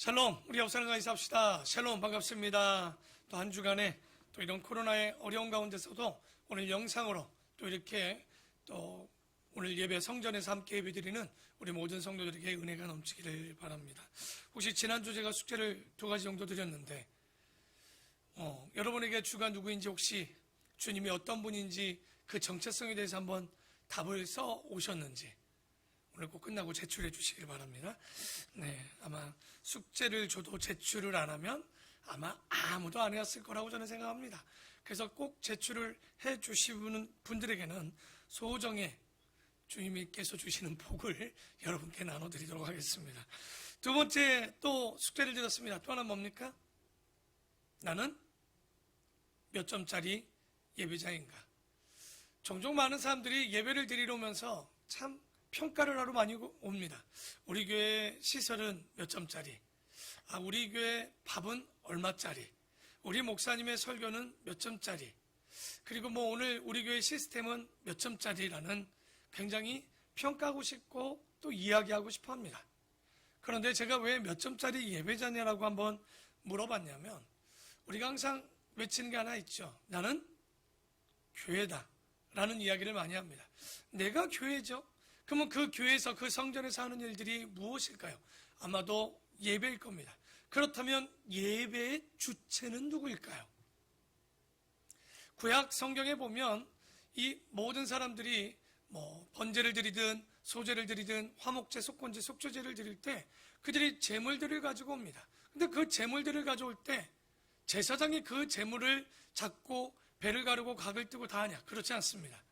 샬롬, 우리 옆사람과 인사합시다. 샬롬, 반갑습니다. 또 한 주간에 또 이런 코로나의 어려운 가운데서도 오늘 영상으로 또 이렇게 또 오늘 예배 성전에서 함께 예배드리는 우리 모든 성도들에게 은혜가 넘치기를 바랍니다. 혹시 지난주 제가 숙제를 2가지 정도 드렸는데 여러분에게 주가 누구인지, 혹시 주님이 어떤 분인지 그 정체성에 대해서 한번 답을 써 오셨는지 오늘 꼭 끝나고 제출해 주시길 바랍니다. 네, 아마 숙제를 줘도 제출을 안 하면 아마 아무도 안 해왔을 거라고 저는 생각합니다. 그래서 꼭 제출을 해 주시는 분들에게는 소정의 주님께서 주시는 복을 여러분께 나눠드리도록 하겠습니다. 두 번째 또 숙제를 드렸습니다. 또 하나 뭡니까? 나는 몇 점짜리 예배자인가? 종종 많은 사람들이 예배를 드리러 오면서 참 평가를 하러 많이 옵니다. 우리 교회 시설은 몇 점짜리? 우리 교회 밥은 얼마짜리? 우리 목사님의 설교는 몇 점짜리? 그리고 오늘 우리 교회 시스템은 몇 점짜리라는 굉장히 평가하고 싶고 또 이야기하고 싶어 합니다. 그런데 제가 왜 몇 점짜리 예배자냐라고 한번 물어봤냐면, 우리가 항상 외치는 게 하나 있죠. 나는 교회다 라는 이야기를 많이 합니다. 내가 교회죠. 그러면 그 교회에서, 그 성전에서 하는 일들이 무엇일까요? 아마도 예배일 겁니다. 그렇다면 예배의 주체는 누구일까요? 구약 성경에 보면 이 모든 사람들이 번제를 드리든 소제를 드리든 화목제, 속건제, 속죄제를 드릴 때 그들이 제물들을 가지고 옵니다. 근데 그 제물들을 가져올 때 제사장이 그 제물을 잡고 배를 가르고 각을 뜨고 다 하냐? 그렇지 않습니다.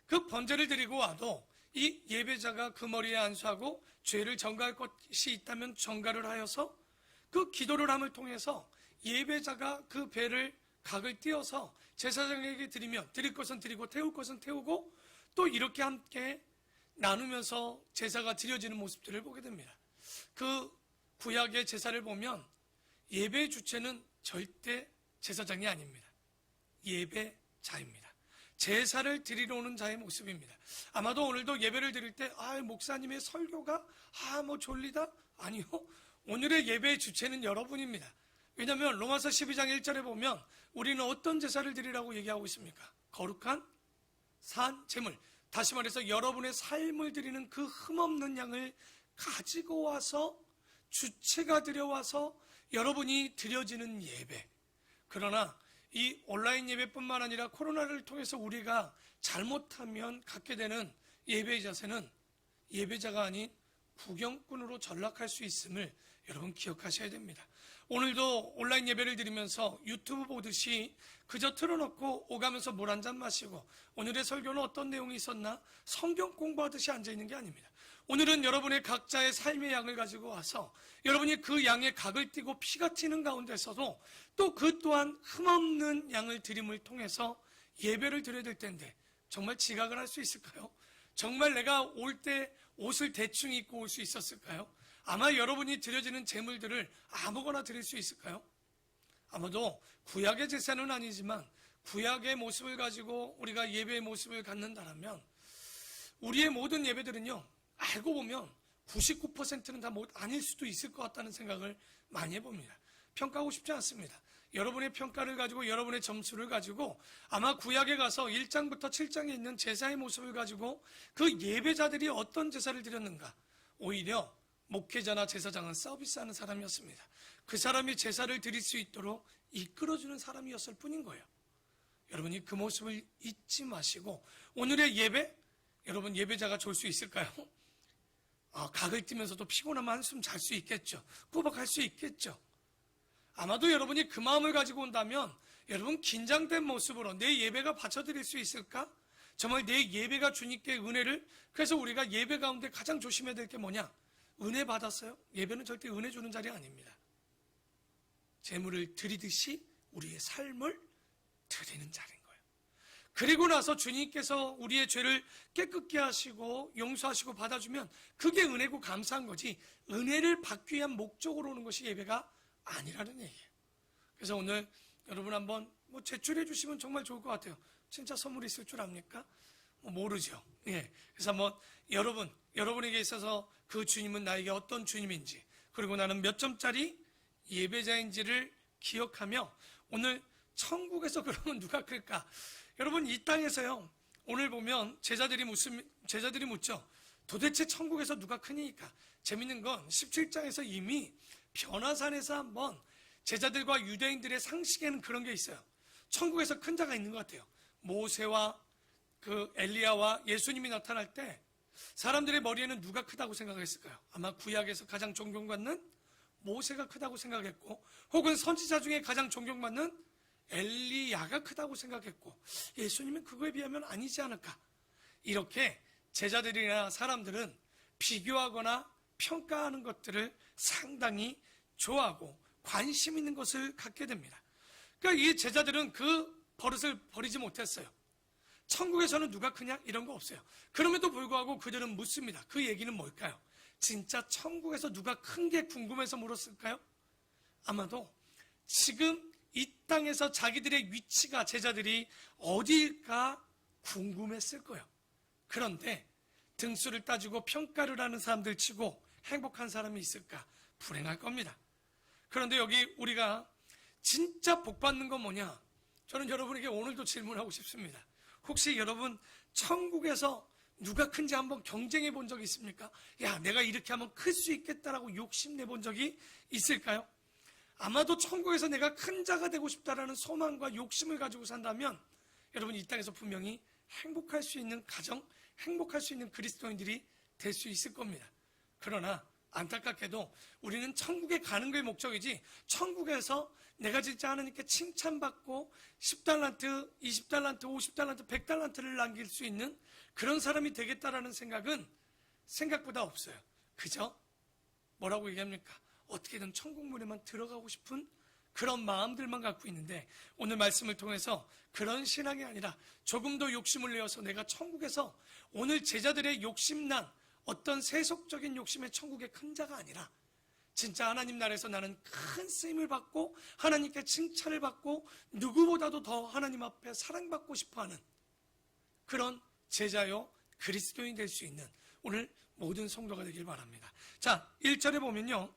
그 번제를 드리고 와도 이 예배자가 그 머리에 안수하고 죄를 전가할 것이 있다면 전가를 하여서 그 기도를 함을 통해서 예배자가 그 배를 각을 띄어서 제사장에게 드리면 드릴 것은 드리고 태울 것은 태우고 또 이렇게 함께 나누면서 제사가 드려지는 모습들을 보게 됩니다. 그 구약의 제사를 보면 예배의 주체는 절대 제사장이 아닙니다. 예배자입니다. 제사를 드리러 오는 자의 모습입니다. 아마도 오늘도 예배를 드릴 때 목사님의 설교가 졸리다? 아니요. 오늘의 예배의 주체는 여러분입니다. 왜냐하면 로마서 12장 1절에 보면 우리는 어떤 제사를 드리라고 얘기하고 있습니까? 거룩한 산 제물. 다시 말해서 여러분의 삶을 드리는 그 흠없는 양을 가지고 와서 주체가 드려와서 여러분이 드려지는 예배. 그러나 이 온라인 예배뿐만 아니라 코로나를 통해서 우리가 잘못하면 갖게 되는 예배의 자세는 예배자가 아닌 구경꾼으로 전락할 수 있음을 여러분 기억하셔야 됩니다. 오늘도 온라인 예배를 드리면서 유튜브 보듯이 그저 틀어놓고 오가면서 물 한 잔 마시고 오늘의 설교는 어떤 내용이 있었나 성경 공부하듯이 앉아있는 게 아닙니다. 오늘은 여러분의 각자의 삶의 양을 가지고 와서 여러분이 그 양의 각을 띠고 피가 튀는 가운데서도 또 그 또한 흠없는 양을 드림을 통해서 예배를 드려야 될 텐데 정말 지각을 할 수 있을까요? 정말 내가 올 때 옷을 대충 입고 올 수 있었을까요? 아마 여러분이 드려지는 제물들을 아무거나 드릴 수 있을까요? 아마도 구약의 제사는 아니지만 구약의 모습을 가지고 우리가 예배의 모습을 갖는다면 우리의 모든 예배들은요, 알고 보면 99%는 다 아닐 수도 있을 것 같다는 생각을 많이 해봅니다. 평가하고 싶지 않습니다. 여러분의 평가를 가지고 여러분의 점수를 가지고 아마 구약에 가서 1장부터 7장에 있는 제사의 모습을 가지고 그 예배자들이 어떤 제사를 드렸는가, 오히려 목회자나 제사장은 서비스하는 사람이었습니다. 그 사람이 제사를 드릴 수 있도록 이끌어주는 사람이었을 뿐인 거예요. 여러분이 그 모습을 잊지 마시고 오늘의 예배, 여러분 예배자가 좋을 수 있을까요? 각을 띄면서도 피곤하면 한숨 잘 수 있겠죠. 꾸벅할 수 있겠죠. 아마도 여러분이 그 마음을 가지고 온다면 여러분 긴장된 모습으로 내 예배가 바쳐드릴 수 있을까? 정말 내 예배가 주님께 은혜를, 그래서 우리가 예배 가운데 가장 조심해야 될 게 뭐냐? 은혜 받았어요? 예배는 절대 은혜 주는 자리 아닙니다. 제물을 드리듯이 우리의 삶을 드리는 자리인 거예요. 그리고 나서 주님께서 우리의 죄를 깨끗게 하시고 용서하시고 받아주면 그게 은혜고 감사한 거지, 은혜를 받기 위한 목적으로 오는 것이 예배가 아니라는 얘기예요. 그래서 오늘 여러분 한번 제출해 주시면 정말 좋을 것 같아요. 진짜 선물이 있을 줄 압니까? 모르죠. 예. 그래서 한번 여러분에게 있어서 그 주님은 나에게 어떤 주님인지, 그리고 나는 몇 점짜리 예배자인지를 기억하며 오늘 천국에서 그러면 누가 클까? 여러분, 이 땅에서요, 오늘 보면 제자들이 묻죠. 도대체 천국에서 누가 크니까? 재밌는 건 17장에서 이미 변화산에서 한번 제자들과 유대인들의 상식에는 그런 게 있어요. 천국에서 큰 자가 있는 것 같아요. 모세와 그 엘리야와 예수님이 나타날 때 사람들의 머리에는 누가 크다고 생각했을까요? 아마 구약에서 가장 존경받는 모세가 크다고 생각했고, 혹은 선지자 중에 가장 존경받는 엘리야가 크다고 생각했고, 예수님은 그거에 비하면 아니지 않을까? 이렇게 제자들이나 사람들은 비교하거나 평가하는 것들을 상당히 좋아하고 관심 있는 것을 갖게 됩니다. 그러니까 이 제자들은 그 버릇을 버리지 못했어요. 천국에서는 누가 크냐? 이런 거 없어요. 그럼에도 불구하고 그들은 묻습니다. 그 얘기는 뭘까요? 진짜 천국에서 누가 큰 게 궁금해서 물었을까요? 아마도 지금 이 땅에서 자기들의 위치가, 제자들이 어디일까 궁금했을 거예요. 그런데 등수를 따지고 평가를 하는 사람들 치고 행복한 사람이 있을까? 불행할 겁니다. 그런데 여기 우리가 진짜 복 받는 건 뭐냐? 저는 여러분에게 오늘도 질문하고 싶습니다. 혹시 여러분 천국에서 누가 큰지 한번 경쟁해 본 적이 있습니까? 야, 내가 이렇게 하면 클 수 있겠다라고 욕심내 본 적이 있을까요? 아마도 천국에서 내가 큰 자가 되고 싶다라는 소망과 욕심을 가지고 산다면 여러분 이 땅에서 분명히 행복할 수 있는 가정, 행복할 수 있는 그리스도인들이 될 수 있을 겁니다. 그러나 안타깝게도 우리는 천국에 가는 게 목적이지, 천국에서 내가 진짜 하나님께 칭찬받고 10달란트, 20달란트, 50달란트, 100달란트를 남길 수 있는 그런 사람이 되겠다라는 생각은 생각보다 없어요. 그저 뭐라고 얘기합니까? 어떻게든 천국문에만 들어가고 싶은 그런 마음들만 갖고 있는데, 오늘 말씀을 통해서 그런 신앙이 아니라 조금 더 욕심을 내어서 내가 천국에서 오늘 제자들의 욕심난 어떤 세속적인 욕심의 천국의 큰 자가 아니라 진짜 하나님 나라에서 나는 큰 쓰임을 받고 하나님께 칭찬을 받고 누구보다도 더 하나님 앞에 사랑받고 싶어하는 그런 제자요 그리스도인이 될 수 있는 오늘 모든 성도가 되길 바랍니다. 자, 1절에 보면요,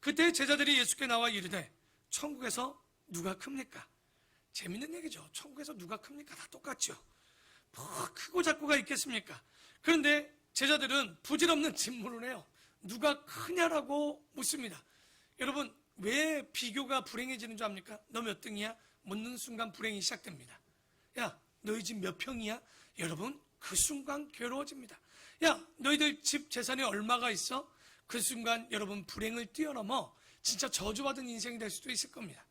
그때 제자들이 예수께 나와 이르되 천국에서 누가 큽니까? 재밌는 얘기죠. 천국에서 누가 큽니까? 다 똑같죠. 뭐 크고 작고가 있겠습니까? 그런데 제자들은 부질없는 질문을 해요. 누가 크냐라고 묻습니다. 여러분, 왜 비교가 불행해지는 줄 압니까? 너 몇 등이야? 묻는 순간 불행이 시작됩니다. 야, 너희 집 몇 평이야? 여러분, 그 순간 괴로워집니다. 야, 너희들 집 재산이 얼마가 있어? 그 순간 여러분 불행을 뛰어넘어 진짜 저주받은 인생이 될 수도 있을 겁니다.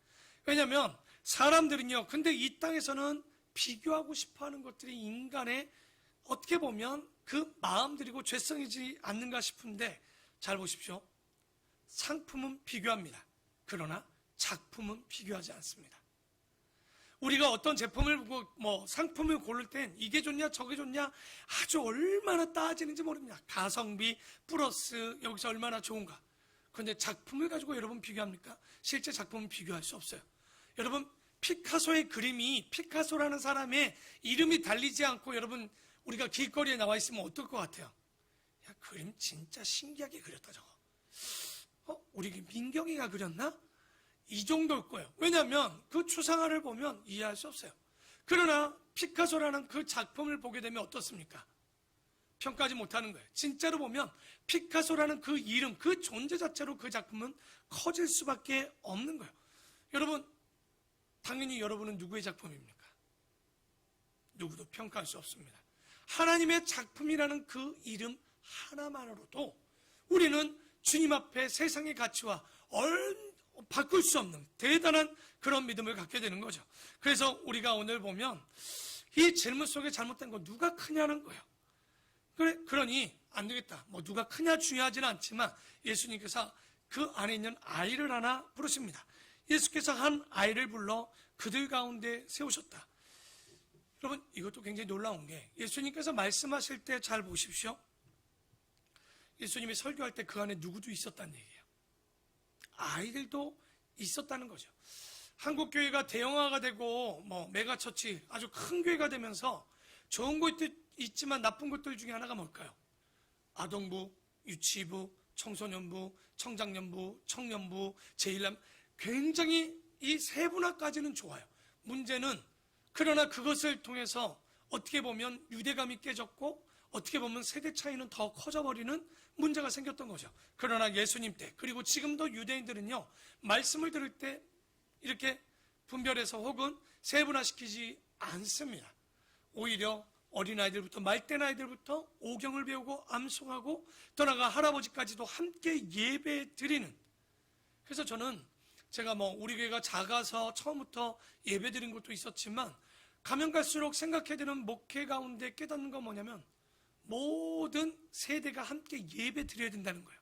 왜냐하면 사람들은요, 근데 이 땅에서는 비교하고 싶어하는 것들이 인간의 어떻게 보면 그 마음들이고 죄성이지 않는가 싶은데, 잘 보십시오. 상품은 비교합니다. 그러나 작품은 비교하지 않습니다. 우리가 어떤 제품을 보고 상품을 고를 땐 이게 좋냐 저게 좋냐 아주 얼마나 따지는지 모릅니다. 가성비 플러스 여기서 얼마나 좋은가. 그런데 작품을 가지고 여러분 비교합니까? 실제 작품은 비교할 수 없어요. 여러분, 피카소의 그림이 피카소라는 사람의 이름이 달리지 않고 여러분 우리가 길거리에 나와 있으면 어떨 것 같아요? 야, 그림 진짜 신기하게 그렸다 저거. 우리 민경이가 그렸나? 이 정도일 거예요. 왜냐하면 그 추상화를 보면 이해할 수 없어요. 그러나 피카소라는 그 작품을 보게 되면 어떻습니까? 평가하지 못하는 거예요. 진짜로 보면 피카소라는 그 이름, 그 존재 자체로 그 작품은 커질 수밖에 없는 거예요. 여러분, 당연히 여러분은 누구의 작품입니까? 누구도 평가할 수 없습니다. 하나님의 작품이라는 그 이름 하나만으로도 우리는 주님 앞에 세상의 가치와 바꿀 수 없는 대단한 그런 믿음을 갖게 되는 거죠. 그래서 우리가 오늘 보면 이 질문 속에 잘못된 거 누가 크냐는 거예요. 그러니 안 되겠다. 누가 크냐 중요하지는 않지만 예수님께서 그 안에 있는 아이를 하나 부르십니다. 예수께서 한 아이를 불러 그들 가운데 세우셨다. 여러분, 이것도 굉장히 놀라운 게 예수님께서 말씀하실 때 잘 보십시오. 예수님이 설교할 때 그 안에 누구도 있었다는 얘기예요. 아이들도 있었다는 거죠. 한국 교회가 대형화가 되고 메가처치 아주 큰 교회가 되면서 좋은 것도 있지만 나쁜 것들 중에 하나가 뭘까요? 아동부, 유치부, 청소년부, 청장년부, 청년부, 제1남, 굉장히 이 세분화까지는 좋아요. 문제는 그러나 그것을 통해서 어떻게 보면 유대감이 깨졌고 어떻게 보면 세대 차이는 더 커져버리는 문제가 생겼던 거죠. 그러나 예수님 때 그리고 지금도 유대인들은요, 말씀을 들을 때 이렇게 분별해서 혹은 세분화시키지 않습니다. 오히려 어린아이들부터 말대 아이들부터 오경을 배우고 암송하고 떠나가 할아버지까지도 함께 예배 드리는, 그래서 저는 제가 우리 교회가 작아서 처음부터 예배 드린 것도 있었지만 가면 갈수록 생각해야 되는 목회 가운데 깨닫는 건 뭐냐면 모든 세대가 함께 예배 드려야 된다는 거예요.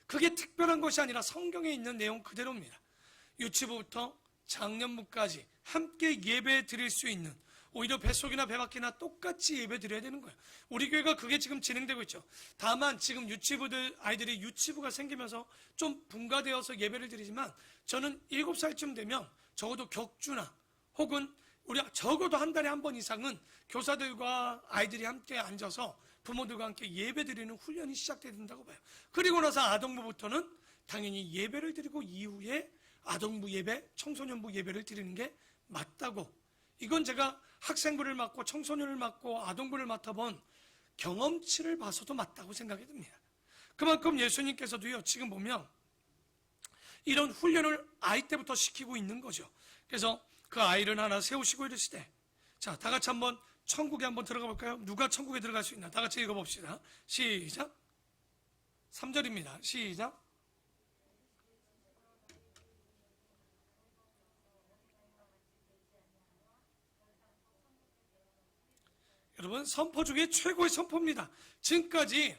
그게 특별한 것이 아니라 성경에 있는 내용 그대로입니다. 유치부부터 장년부까지 함께 예배 드릴 수 있는, 오히려 뱃속이나 배밖이나 똑같이 예배 드려야 되는 거예요. 우리 교회가 그게 지금 진행되고 있죠. 다만 지금 아이들이 유치부가 생기면서 좀 분가되어서 예배를 드리지만 저는 7살쯤 되면 적어도 격주나 혹은 우리 적어도 한 달에 한 번 이상은 교사들과 아이들이 함께 앉아서 부모들과 함께 예배 드리는 훈련이 시작돼야 된다고 봐요. 그리고 나서 아동부부터는 당연히 예배를 드리고 이후에 아동부 예배, 청소년부 예배를 드리는 게 맞다고, 이건 제가 학생부를 맡고 청소년을 맡고 아동부를 맡아본 경험치를 봐서도 맞다고 생각이 듭니다. 그만큼 예수님께서도요, 지금 보면 이런 훈련을 아이 때부터 시키고 있는 거죠. 그래서 그 아이를 하나 세우시고 이르시되, 자, 다 같이 한번 천국에 한번 들어가 볼까요? 누가 천국에 들어갈 수 있나? 다 같이 읽어봅시다. 시작. 3절입니다. 시작. 여러분, 선포 중에 최고의 선포입니다. 지금까지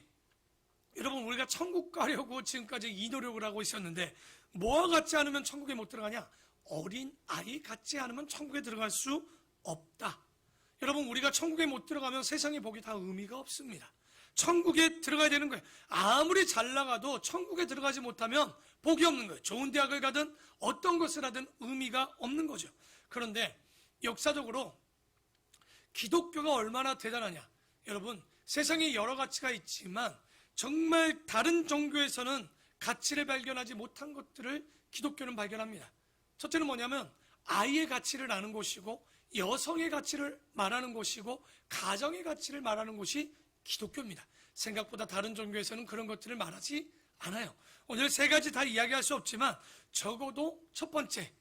여러분, 우리가 천국 가려고 지금까지 이 노력을 하고 있었는데 뭐와 같지 않으면 천국에 못 들어가냐? 어린 아이 같지 않으면 천국에 들어갈 수 없다. 여러분, 우리가 천국에 못 들어가면 세상의 복이 다 의미가 없습니다. 천국에 들어가야 되는 거예요. 아무리 잘 나가도 천국에 들어가지 못하면 복이 없는 거예요. 좋은 대학을 가든 어떤 것을 하든 의미가 없는 거죠. 그런데 역사적으로 기독교가 얼마나 대단하냐? 여러분, 세상에 여러 가치가 있지만 정말 다른 종교에서는 가치를 발견하지 못한 것들을 기독교는 발견합니다. 첫째는 뭐냐면 아이의 가치를 아는 곳이고 여성의 가치를 말하는 곳이고 가정의 가치를 말하는 곳이 기독교입니다. 생각보다 다른 종교에서는 그런 것들을 말하지 않아요. 오늘 세 가지 다 이야기할 수 없지만 적어도 첫 번째,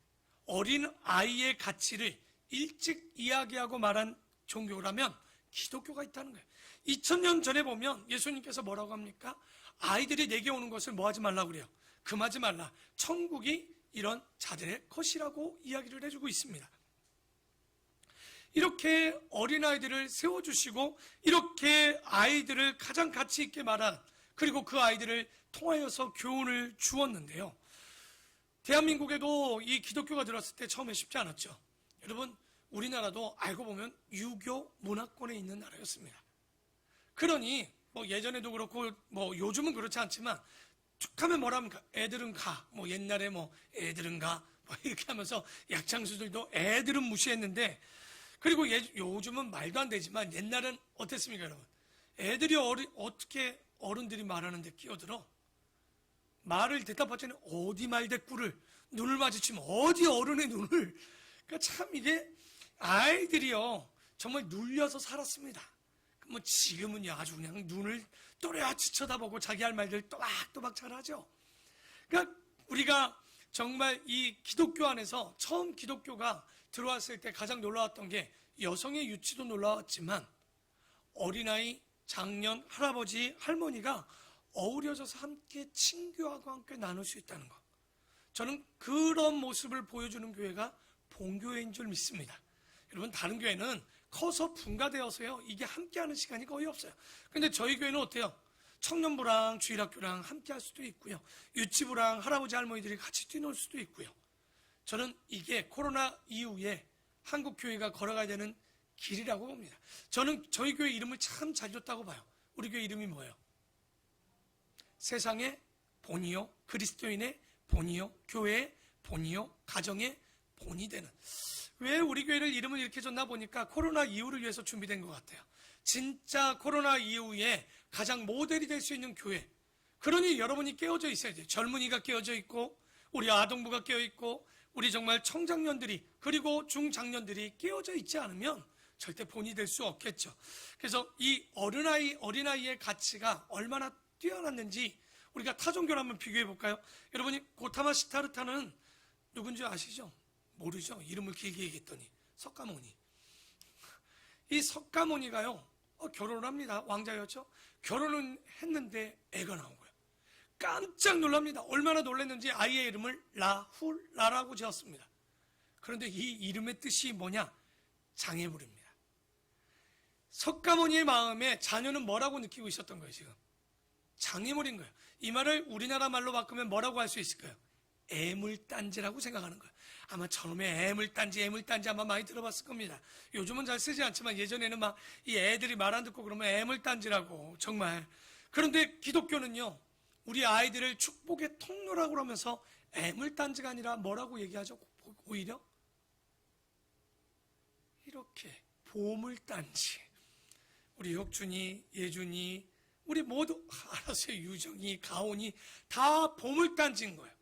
어린 아이의 가치를 일찍 이야기하고 말한 종교라면 기독교가 있다는 거예요. 2000년 전에 보면 예수님께서 뭐라고 합니까? 아이들이 내게 오는 것을 뭐 하지 말라고 그래요? 금하지 말라. 천국이 이런 자들의 것이라고 이야기를 해주고 있습니다. 이렇게 어린아이들을 세워주시고 이렇게 아이들을 가장 가치 있게 말한, 그리고 그 아이들을 통하여서 교훈을 주었는데요, 대한민국에도 이 기독교가 들어왔을 때 처음에 쉽지 않았죠. 여러분, 우리나라도 알고 보면 유교 문화권에 있는 나라였습니다. 그러니 예전에도 그렇고 요즘은 그렇지 않지만 툭하면 뭐라 합니까? 애들은 가. 옛날에 애들은 가. 이렇게 하면서 약장수들도 애들은 무시했는데, 그리고 요즘은 말도 안 되지만 옛날엔 어땠습니까, 여러분? 애들이 어떻게 어른들이 말하는데 끼어들어? 말을 대답하자니 어디 말대꾸를, 눈을 마주치면 어디 어른의 눈을. 그러니까 참 이게 아이들이요 정말 눌려서 살았습니다. 지금은요 아주 그냥 눈을 또렷이 쳐다보고 자기 할 말들 또박또박 잘하죠. 그러니까 우리가 정말 이 기독교 안에서 처음 기독교가 들어왔을 때 가장 놀라웠던 게 여성의 유치도 놀라웠지만 어린아이, 장년, 할아버지, 할머니가 어우러져서 함께 친교하고 함께 나눌 수 있다는 것. 저는 그런 모습을 보여주는 교회가 본교회인 줄 믿습니다. 여러분, 다른 교회는 커서 분가되어서요 이게 함께하는 시간이 거의 없어요. 근데 저희 교회는 어때요? 청년부랑 주일학교랑 함께할 수도 있고요, 유치부랑 할아버지 할머니들이 같이 뛰놀 수도 있고요. 저는 이게 코로나 이후에 한국 교회가 걸어가야 되는 길이라고 봅니다. 저는 저희 교회 이름을 참 잘 줬다고 봐요. 우리 교회 이름이 뭐예요? 세상의 본이요, 그리스도인의 본이요, 교회의 본이요, 가정의 본이 되는. 왜 우리 교회를 이름을 이렇게 줬나 보니까 코로나 이후를 위해서 준비된 것 같아요. 진짜 코로나 이후에 가장 모델이 될 수 있는 교회, 그러니 여러분이 깨어져 있어야 돼요. 젊은이가 깨어져 있고, 우리 아동부가 깨어 있고, 우리 정말 청장년들이, 그리고 중장년들이 깨어져 있지 않으면 절대 본이 될 수 없겠죠. 그래서 이 어린아이의 가치가 얼마나 뛰어났는지 우리가 타종교를 한번 비교해 볼까요? 여러분이 고타마 시타르타는 누군지 아시죠? 모르죠? 이름을 길게 얘기했더니 석가모니. 이 석가모니가요, 결혼을 합니다. 왕자였죠? 결혼은 했는데 애가 나온 거예요. 깜짝 놀랍니다. 얼마나 놀랐는지 아이의 이름을 라훌라라고 지었습니다. 그런데 이 이름의 뜻이 뭐냐? 장애물입니다. 석가모니의 마음에 자녀는 뭐라고 느끼고 있었던 거예요, 지금? 장애물인 거예요. 이 말을 우리나라 말로 바꾸면 뭐라고 할 수 있을까요? 애물단지라고 생각하는 거예요. 아마 처음에 애물단지 아마 많이 들어봤을 겁니다. 요즘은 잘 쓰지 않지만 예전에는 막 이 애들이 말 안 듣고 그러면 애물단지라고, 정말. 그런데 기독교는요, 우리 아이들을 축복의 통로라고 하면서 애물단지가 아니라 뭐라고 얘기하죠? 오히려 이렇게 보물단지. 우리 혁준이, 예준이, 우리 모두 알아서요, 유정이, 가온이 다 보물단지인 거예요.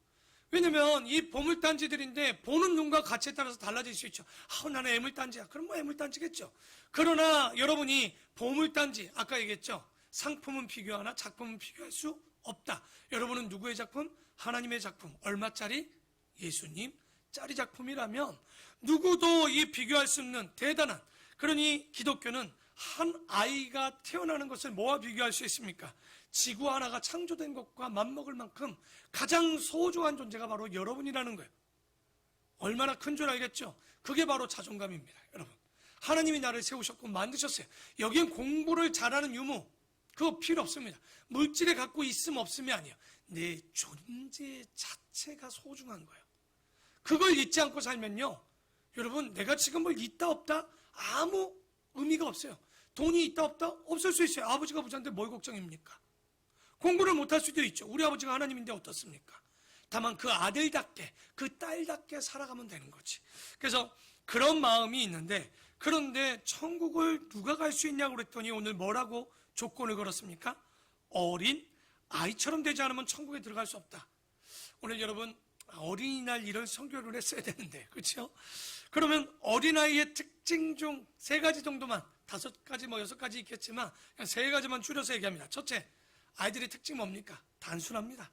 왜냐면 이 보물단지들인데 보는 눈과 가치에 따라서 달라질 수 있죠. 나는 애물단지야. 그럼 뭐 애물단지겠죠. 그러나 여러분이 보물단지, 아까 얘기했죠. 상품은 비교하나 작품은 비교할 수 없다. 여러분은 누구의 작품? 하나님의 작품. 얼마짜리? 예수님 짜리 작품이라면 누구도 이 비교할 수 없는 대단한, 그러니 기독교는 한 아이가 태어나는 것을 뭐와 비교할 수 있습니까? 지구 하나가 창조된 것과 맞먹을 만큼 가장 소중한 존재가 바로 여러분이라는 거예요. 얼마나 큰 줄 알겠죠? 그게 바로 자존감입니다, 여러분. 하나님이 나를 세우셨고 만드셨어요. 여기엔 공부를 잘하는 유무, 그거 필요 없습니다. 물질에 갖고 있음 없음이 아니에요. 내 존재 자체가 소중한 거예요. 그걸 잊지 않고 살면요, 여러분, 내가 지금 뭘 있다 없다 아무 의미가 없어요. 돈이 있다 없다 없을 수 있어요. 아버지가 부자인데 뭘 걱정입니까? 공부를 못할 수도 있죠. 우리 아버지가 하나님인데 어떻습니까? 다만 그 아들답게, 그 딸답게 살아가면 되는 거지. 그래서 그런 마음이 있는데, 그런데 천국을 누가 갈 수 있냐고 그랬더니 오늘 뭐라고 조건을 걸었습니까? 어린 아이처럼 되지 않으면 천국에 들어갈 수 없다. 오늘 여러분 어린이날 이런 선교를 했어야 되는데, 그렇죠? 그러면 어린아이의 특징 중 3가지 정도만, 5가지 뭐 6가지 있겠지만 그냥 3가지만 줄여서 얘기합니다. 첫째, 아이들의 특징 뭡니까? 단순합니다.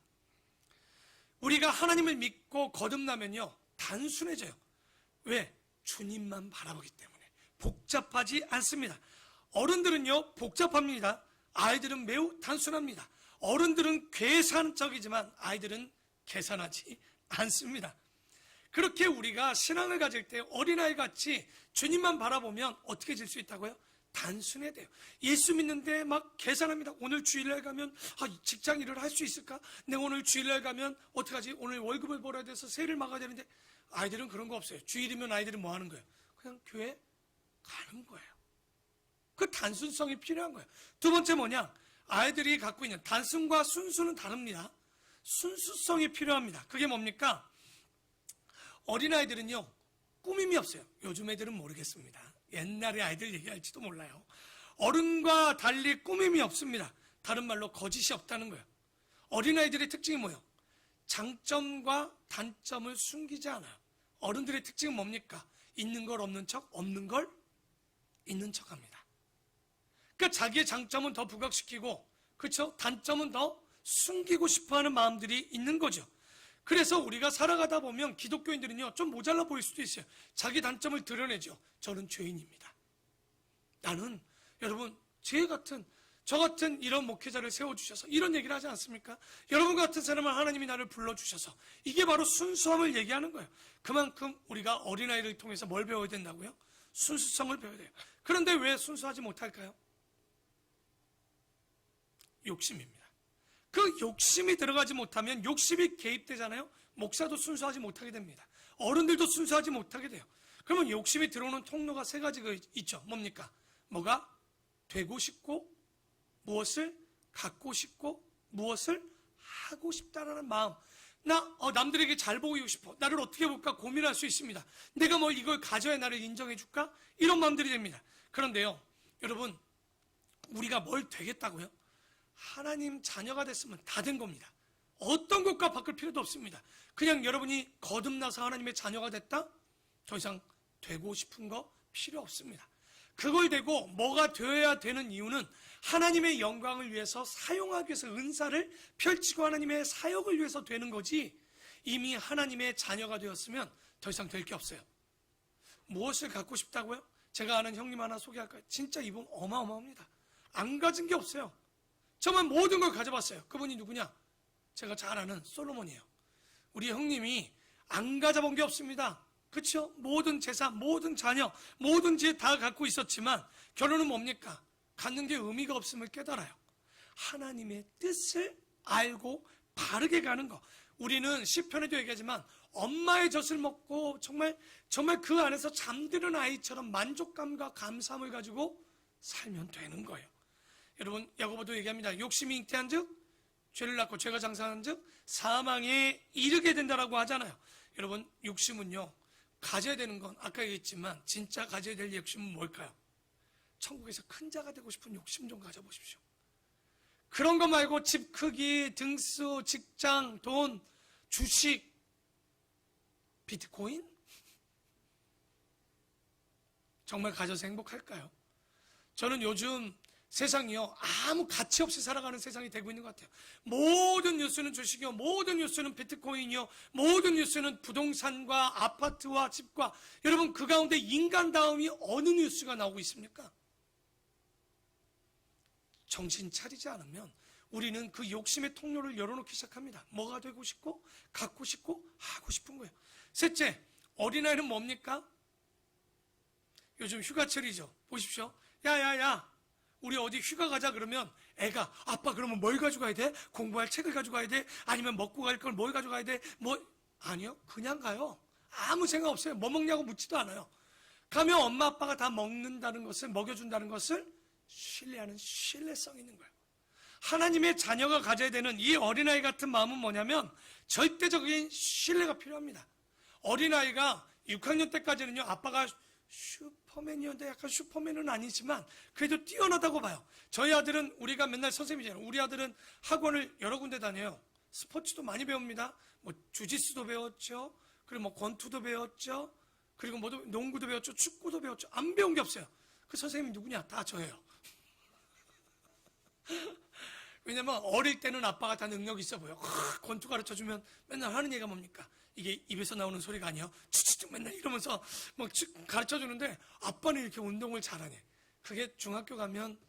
우리가 하나님을 믿고 거듭나면요, 단순해져요. 왜? 주님만 바라보기 때문에. 복잡하지 않습니다. 어른들은요, 복잡합니다. 아이들은 매우 단순합니다. 어른들은 계산적이지만 아이들은 계산하지 않습니다. 그렇게 우리가 신앙을 가질 때 어린아이 같이 주님만 바라보면 어떻게 질 수 있다고요? 단순해야 돼요. 예수 믿는데 막 계산합니다. 오늘 주일날 가면 직장 일을 할 수 있을까? 내가 오늘 주일날 가면 어떡하지? 오늘 월급을 벌어야 돼서 세를 막아야 되는데. 아이들은 그런 거 없어요. 주일이면 아이들은 뭐 하는 거예요? 그냥 교회 가는 거예요. 그 단순성이 필요한 거예요. 두 번째 뭐냐? 아이들이 갖고 있는 단순과 순수는 다릅니다. 순수성이 필요합니다. 그게 뭡니까? 어린아이들은요, 꾸밈이 없어요. 요즘 애들은 모르겠습니다. 옛날에 아이들 얘기할지도 몰라요. 어른과 달리 꾸밈이 없습니다. 다른 말로 거짓이 없다는 거예요. 어린아이들의 특징이 뭐예요? 장점과 단점을 숨기지 않아요. 어른들의 특징은 뭡니까? 있는 걸 없는 척, 없는 걸 있는 척 합니다. 그러니까 자기의 장점은 더 부각시키고, 그렇죠? 단점은 더 숨기고 싶어하는 마음들이 있는 거죠. 그래서 우리가 살아가다 보면 기독교인들은요, 좀 모자라 보일 수도 있어요. 자기 단점을 드러내죠. 저는 죄인입니다. 나는, 여러분, 저 같은 이런 목회자를 세워주셔서 이런 얘기를 하지 않습니까? 여러분 같은 사람을 하나님이 나를 불러주셔서, 이게 바로 순수함을 얘기하는 거예요. 그만큼 우리가 어린아이를 통해서 뭘 배워야 된다고요? 순수성을 배워야 돼요. 그런데 왜 순수하지 못할까요? 욕심입니다. 그 욕심이 들어가지 못하면 욕심이 개입되잖아요. 목사도 순수하지 못하게 됩니다. 어른들도 순수하지 못하게 돼요. 그러면 욕심이 들어오는 통로가 3가지가 있죠. 뭡니까? 뭐가? 되고 싶고, 무엇을 갖고 싶고, 무엇을 하고 싶다라는 마음. 남들에게 잘 보이고 싶어. 나를 어떻게 볼까 고민할 수 있습니다. 내가 뭐 이걸 가져야 나를 인정해 줄까? 이런 마음들이 됩니다. 그런데요, 여러분, 우리가 뭘 되겠다고요? 하나님 자녀가 됐으면 다 된 겁니다. 어떤 것과 바꿀 필요도 없습니다. 그냥 여러분이 거듭나서 하나님의 자녀가 됐다? 더 이상 되고 싶은 거 필요 없습니다. 그걸 되고 뭐가 되어야 되는 이유는 하나님의 영광을 위해서 사용하기 위해서 은사를 펼치고 하나님의 사역을 위해서 되는 거지, 이미 하나님의 자녀가 되었으면 더 이상 될 게 없어요. 무엇을 갖고 싶다고요? 제가 아는 형님 하나 소개할까요? 진짜 이분 어마어마합니다. 안 가진 게 없어요. 정말 모든 걸 가져봤어요. 그분이 누구냐? 제가 잘 아는 솔로몬이에요. 우리 형님이 안 가져본 게 없습니다. 그렇죠? 모든 재산, 모든 자녀, 모든 지혜 다 갖고 있었지만 결론은 뭡니까? 갖는 게 의미가 없음을 깨달아요. 하나님의 뜻을 알고 바르게 가는 거. 우리는 시편에도 얘기하지만 엄마의 젖을 먹고 정말 그 안에서 잠드는 아이처럼 만족감과 감사함을 가지고 살면 되는 거예요. 여러분, 야고보도 얘기합니다. 욕심이 잉태한즉 죄를 낳고 죄가 장사한즉 사망에 이르게 된다라고 하잖아요. 여러분, 욕심은요, 가져야 되는 건 아까 얘기했지만 진짜 가져야 될 욕심은 뭘까요? 천국에서 큰 자가 되고 싶은 욕심 좀 가져보십시오. 그런 거 말고 집 크기, 등수, 직장, 돈, 주식, 비트코인? 정말 가져서 행복할까요? 저는 요즘 세상이요, 아무 가치 없이 살아가는 세상이 되고 있는 것 같아요. 모든 뉴스는 주식이요, 모든 뉴스는 비트코인이요, 모든 뉴스는 부동산과 아파트와 집과, 여러분, 그 가운데 인간다움이 어느 뉴스가 나오고 있습니까? 정신 차리지 않으면 우리는 그 욕심의 통로를 열어놓기 시작합니다. 뭐가 되고 싶고, 갖고 싶고, 하고 싶은 거예요. 셋째, 어린아이는 뭡니까? 요즘 휴가철이죠. 보십시오. 야야야, 우리 어디 휴가 가자 그러면 애가, 아빠 그러면 뭘 가져가야 돼? 공부할 책을 가져가야 돼? 아니면 먹고 갈 걸 뭘 가져가야 돼? 아니요, 그냥 가요. 아무 생각 없어요. 뭐 먹냐고 묻지도 않아요. 가면 엄마 아빠가 다 먹는다는 것을, 먹여준다는 것을 신뢰하는 신뢰성이 있는 거예요. 하나님의 자녀가 가져야 되는 이 어린아이 같은 마음은 뭐냐면 절대적인 신뢰가 필요합니다. 어린아이가 6학년 때까지는요, 아빠가 슈퍼맨이었는데, 약간 슈퍼맨은 아니지만 그래도 뛰어나다고 봐요. 저희 아들은, 우리가 맨날 선생님이잖아요. 우리 아들은 학원을 여러 군데 다녀요. 스포츠도 많이 배웁니다. 뭐 주짓수도 배웠죠. 그리고 뭐 권투도 배웠죠. 그리고 뭐 농구도 배웠죠. 축구도 배웠죠. 안 배운 게 없어요. 그 선생님이 누구냐? 다 저예요. 왜냐면 어릴 때는 아빠가 다 능력이 있어 보여. 권투 가르쳐주면 맨날 하는 얘기가 뭡니까? 이게 입에서 나오는 소리가 아니에요. 추추추 맨날 이러면서 막 가르쳐주는데 아빠는 이렇게 운동을 잘하네. 그게 중학교 가면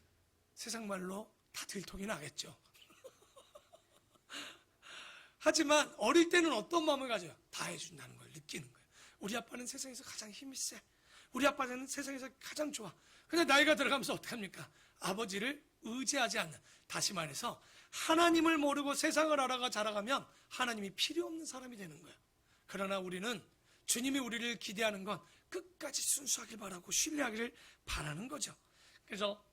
세상 말로 다 들통이 나겠죠. 하지만 어릴 때는 어떤 마음을 가져요? 다 해준다는 걸 느끼는 거예요. 우리 아빠는 세상에서 가장 힘이 세. 우리 아빠는 세상에서 가장 좋아. 근데 나이가 들어가면서 어떻게 합니까? 아버지를 의지하지 않는, 다시 말해서 하나님을 모르고 세상을 알아가 자라가면 하나님이 필요 없는 사람이 되는 거예요. 그러나 우리는 주님이 우리를 기대하는 건 끝까지 순수하길 바라고 신뢰하기를 바라는 거죠. 그래서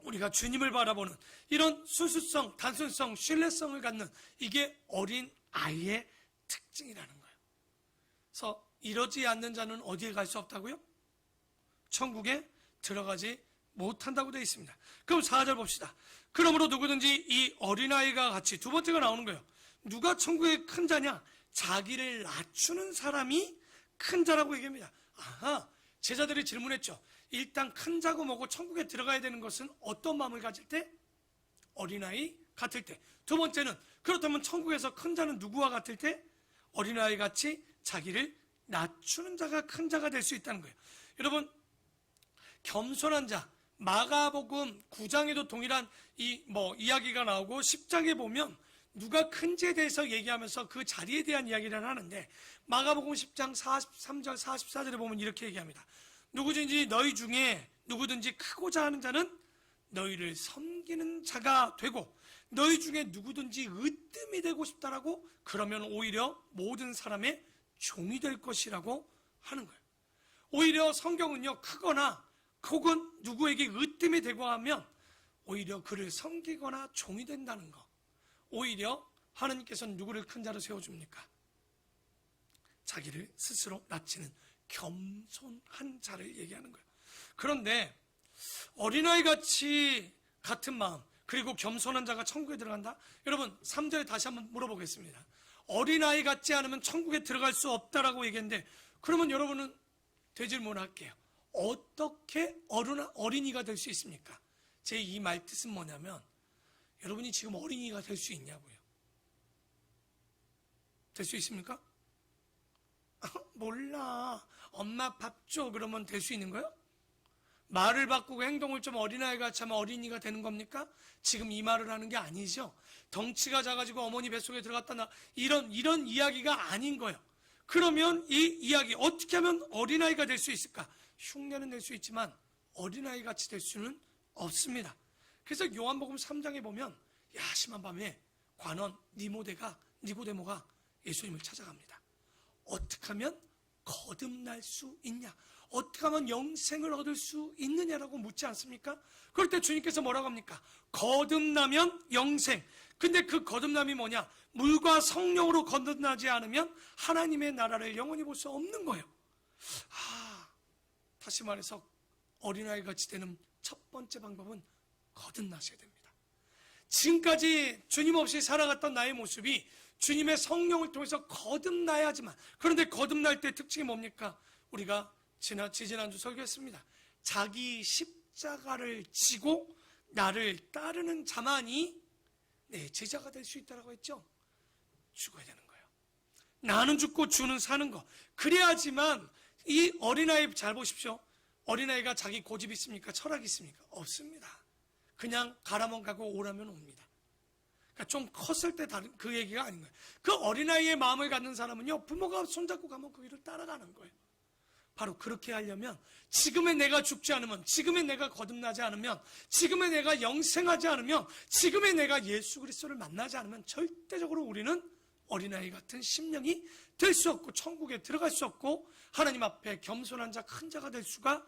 우리가 주님을 바라보는 이런 순수성, 단순성, 신뢰성을 갖는, 이게 어린 아이의 특징이라는 거예요. 그래서 이러지 않는 자는 어디에 갈 수 없다고요? 천국에 들어가지 못한다고 되어 있습니다. 그럼 4절 봅시다. 그러므로 누구든지 이 어린아이가 같이, 두 번째가 나오는 거예요. 누가 천국의 큰 자냐? 자기를 낮추는 사람이 큰 자라고 얘기합니다. 아하, 제자들이 질문했죠. 일단 큰 자고 뭐고 천국에 들어가야 되는 것은 어떤 마음을 가질 때? 어린아이 같을 때. 두 번째는, 그렇다면 천국에서 큰 자는 누구와 같을 때? 어린아이 같이 자기를 낮추는 자가 큰 자가 될 수 있다는 거예요. 여러분, 겸손한 자, 마가복음 9장에도 동일한 이야기가 나오고 10장에 보면 누가 큰지에 대해서 얘기하면서 그 자리에 대한 이야기를 하는데, 마가복음 10장 43절 44절에 보면 이렇게 얘기합니다. 누구든지 너희 중에 누구든지 크고자 하는 자는 너희를 섬기는 자가 되고, 너희 중에 누구든지 으뜸이 되고 싶다라고, 그러면 오히려 모든 사람의 종이 될 것이라고 하는 거예요. 오히려 성경은요, 크거나 혹은 누구에게 으뜸이 되고 하면 오히려 그를 섬기거나 종이 된다는 거. 오히려 하나님께서는 누구를 큰 자로 세워줍니까? 자기를 스스로 낮추는 겸손한 자를 얘기하는 거예요. 그런데 어린아이 같은 마음, 그리고 겸손한 자가 천국에 들어간다? 여러분 3절에 다시 한번 물어보겠습니다. 어린아이 같지 않으면 천국에 들어갈 수 없다라고 얘기했는데, 그러면 여러분은 되질문 할게요. 어떻게 어린이가 될 수 있습니까? 제 이 말뜻은 뭐냐면, 여러분이 지금 어린이가 될 수 있냐고요. 될 수 있습니까? 몰라. 엄마 밥 줘. 그러면 될 수 있는 거예요? 말을 바꾸고 행동을 좀 어린아이가 같이 하면 어린이가 되는 겁니까? 지금 이 말을 하는 게 아니죠. 덩치가 작아지고 어머니 뱃속에 들어갔다 나 이런 이야기가 아닌 거예요. 그러면 이 이야기 어떻게 하면 어린아이가 될 수 있을까? 흉내는 낼 수 있지만 어린아이 같이 될 수는 없습니다. 그래서 요한복음 3장에 보면 야심한 밤에 관원 니고데모가 예수님을 찾아갑니다. 어떻게 하면 거듭날 수 있냐? 어떻게 하면 영생을 얻을 수 있느냐라고 묻지 않습니까? 그럴 때 주님께서 뭐라고 합니까? 거듭나면 영생. 근데 그 거듭남이 뭐냐? 물과 성령으로 거듭나지 않으면 하나님의 나라를 영원히 볼 수 없는 거예요. 다시 말해서 어린아이 같이 되는 첫 번째 방법은 거듭나셔야 됩니다. 지금까지 주님 없이 살아갔던 나의 모습이 주님의 성령을 통해서 거듭나야지만, 그런데 거듭날 때 특징이 뭡니까? 우리가 지난주 설교했습니다. 자기 십자가를 지고 나를 따르는 자만이 내 제자가 될 수 있다고 했죠. 죽어야 되는 거예요. 나는 죽고 주는 사는 거. 그래야지만 이 어린아이 잘 보십시오. 어린아이가 자기 고집이 있습니까? 철학이 있습니까? 없습니다. 그냥 가라면 가고 오라면 옵니다. 그러니까 좀 컸을 때 다른 그 얘기가 아닌 거예요. 그 어린아이의 마음을 갖는 사람은요, 부모가 손잡고 가면 그 길을 따라가는 거예요. 바로 그렇게 하려면 지금의 내가 죽지 않으면, 지금의 내가 거듭나지 않으면, 지금의 내가 영생하지 않으면, 지금의 내가 예수 그리스도를 만나지 않으면 절대적으로 우리는 어린아이 같은 심령이 될 수 없고 천국에 들어갈 수 없고 하나님 앞에 겸손한 자, 큰 자가 될 수가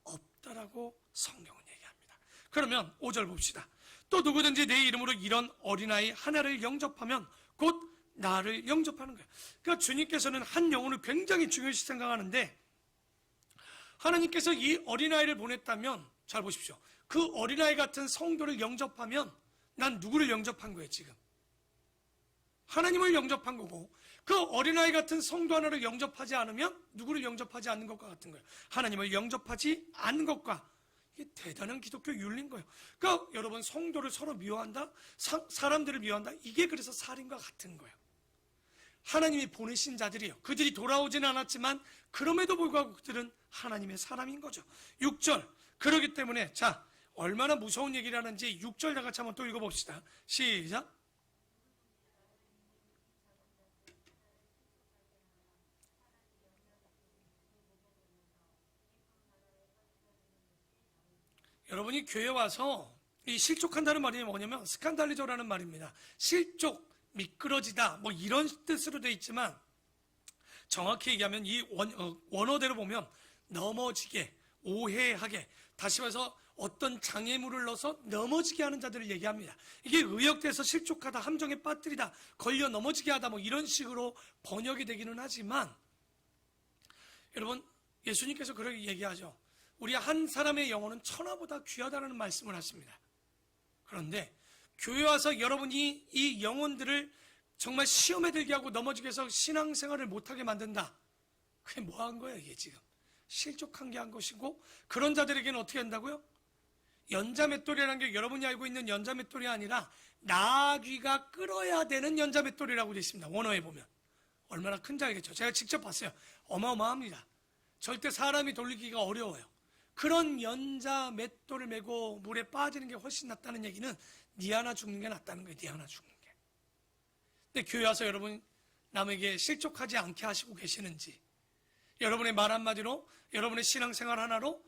없다라고 성경은 얘기합니다. 그러면 5절 봅시다. 또 누구든지 내 이름으로 이런 어린아이 하나를 영접하면 곧 나를 영접하는 거예요. 그러니까 주님께서는 한 영혼을 굉장히 중요시 생각하는데, 하나님께서 이 어린아이를 보냈다면, 잘 보십시오. 그 어린아이 같은 성도를 영접하면 난 누구를 영접한 거예요? 지금 하나님을 영접한 거고, 그 어린아이 같은 성도 하나를 영접하지 않으면 누구를 영접하지 않는 것과 같은 거예요. 하나님을 영접하지 않는 것과. 이게 대단한 기독교 윤리인 거예요. 그러니까 여러분, 성도를 서로 미워한다, 사람들을 미워한다, 이게 그래서 살인과 같은 거예요. 하나님이 보내신 자들이요, 그들이 돌아오지는 않았지만 그럼에도 불구하고 그들은 하나님의 사람인 거죠. 6절. 그러기 때문에 자, 얼마나 무서운 얘기를 하는지 6절 다 같이 한번 또 읽어봅시다. 시작. 여러분이 교회 와서 이 실족한다는 말이 뭐냐면 스칸달리조라는 말입니다. 실족, 미끄러지다, 뭐 이런 뜻으로 되어 있지만 정확히 얘기하면 이 원어대로 보면 넘어지게, 오해하게, 다시 말해서 어떤 장애물을 넣어서 넘어지게 하는 자들을 얘기합니다. 이게 의역돼서 실족하다, 함정에 빠뜨리다, 걸려 넘어지게 하다, 뭐 이런 식으로 번역이 되기는 하지만, 여러분, 예수님께서 그렇게 얘기하죠. 우리 한 사람의 영혼은 천하보다 귀하다는 말씀을 하십니다. 그런데 교회 와서 여러분이 이 영혼들을 정말 시험에 들게 하고 넘어지게 해서 신앙생활을 못하게 만든다. 그게 뭐 한 거예요, 이게 지금? 실족한 게 한 것이고, 그런 자들에게는 어떻게 한다고요? 연자맷돌이라는 게 여러분이 알고 있는 연자맷돌이 아니라 나귀가 끌어야 되는 연자맷돌이라고 되어 있습니다. 원어에 보면. 얼마나 큰지 알겠죠? 제가 직접 봤어요. 어마어마합니다. 절대 사람이 돌리기가 어려워요. 그런 연자맷돌을 메고 물에 빠지는 게 훨씬 낫다는 얘기는 니 하나 죽는 게 낫다는 거예요. 니 하나 죽는 게. 근데 교회 와서 여러분 남에게 실족하지 않게 하시고 계시는지, 여러분의 말 한마디로, 여러분의 신앙생활 하나로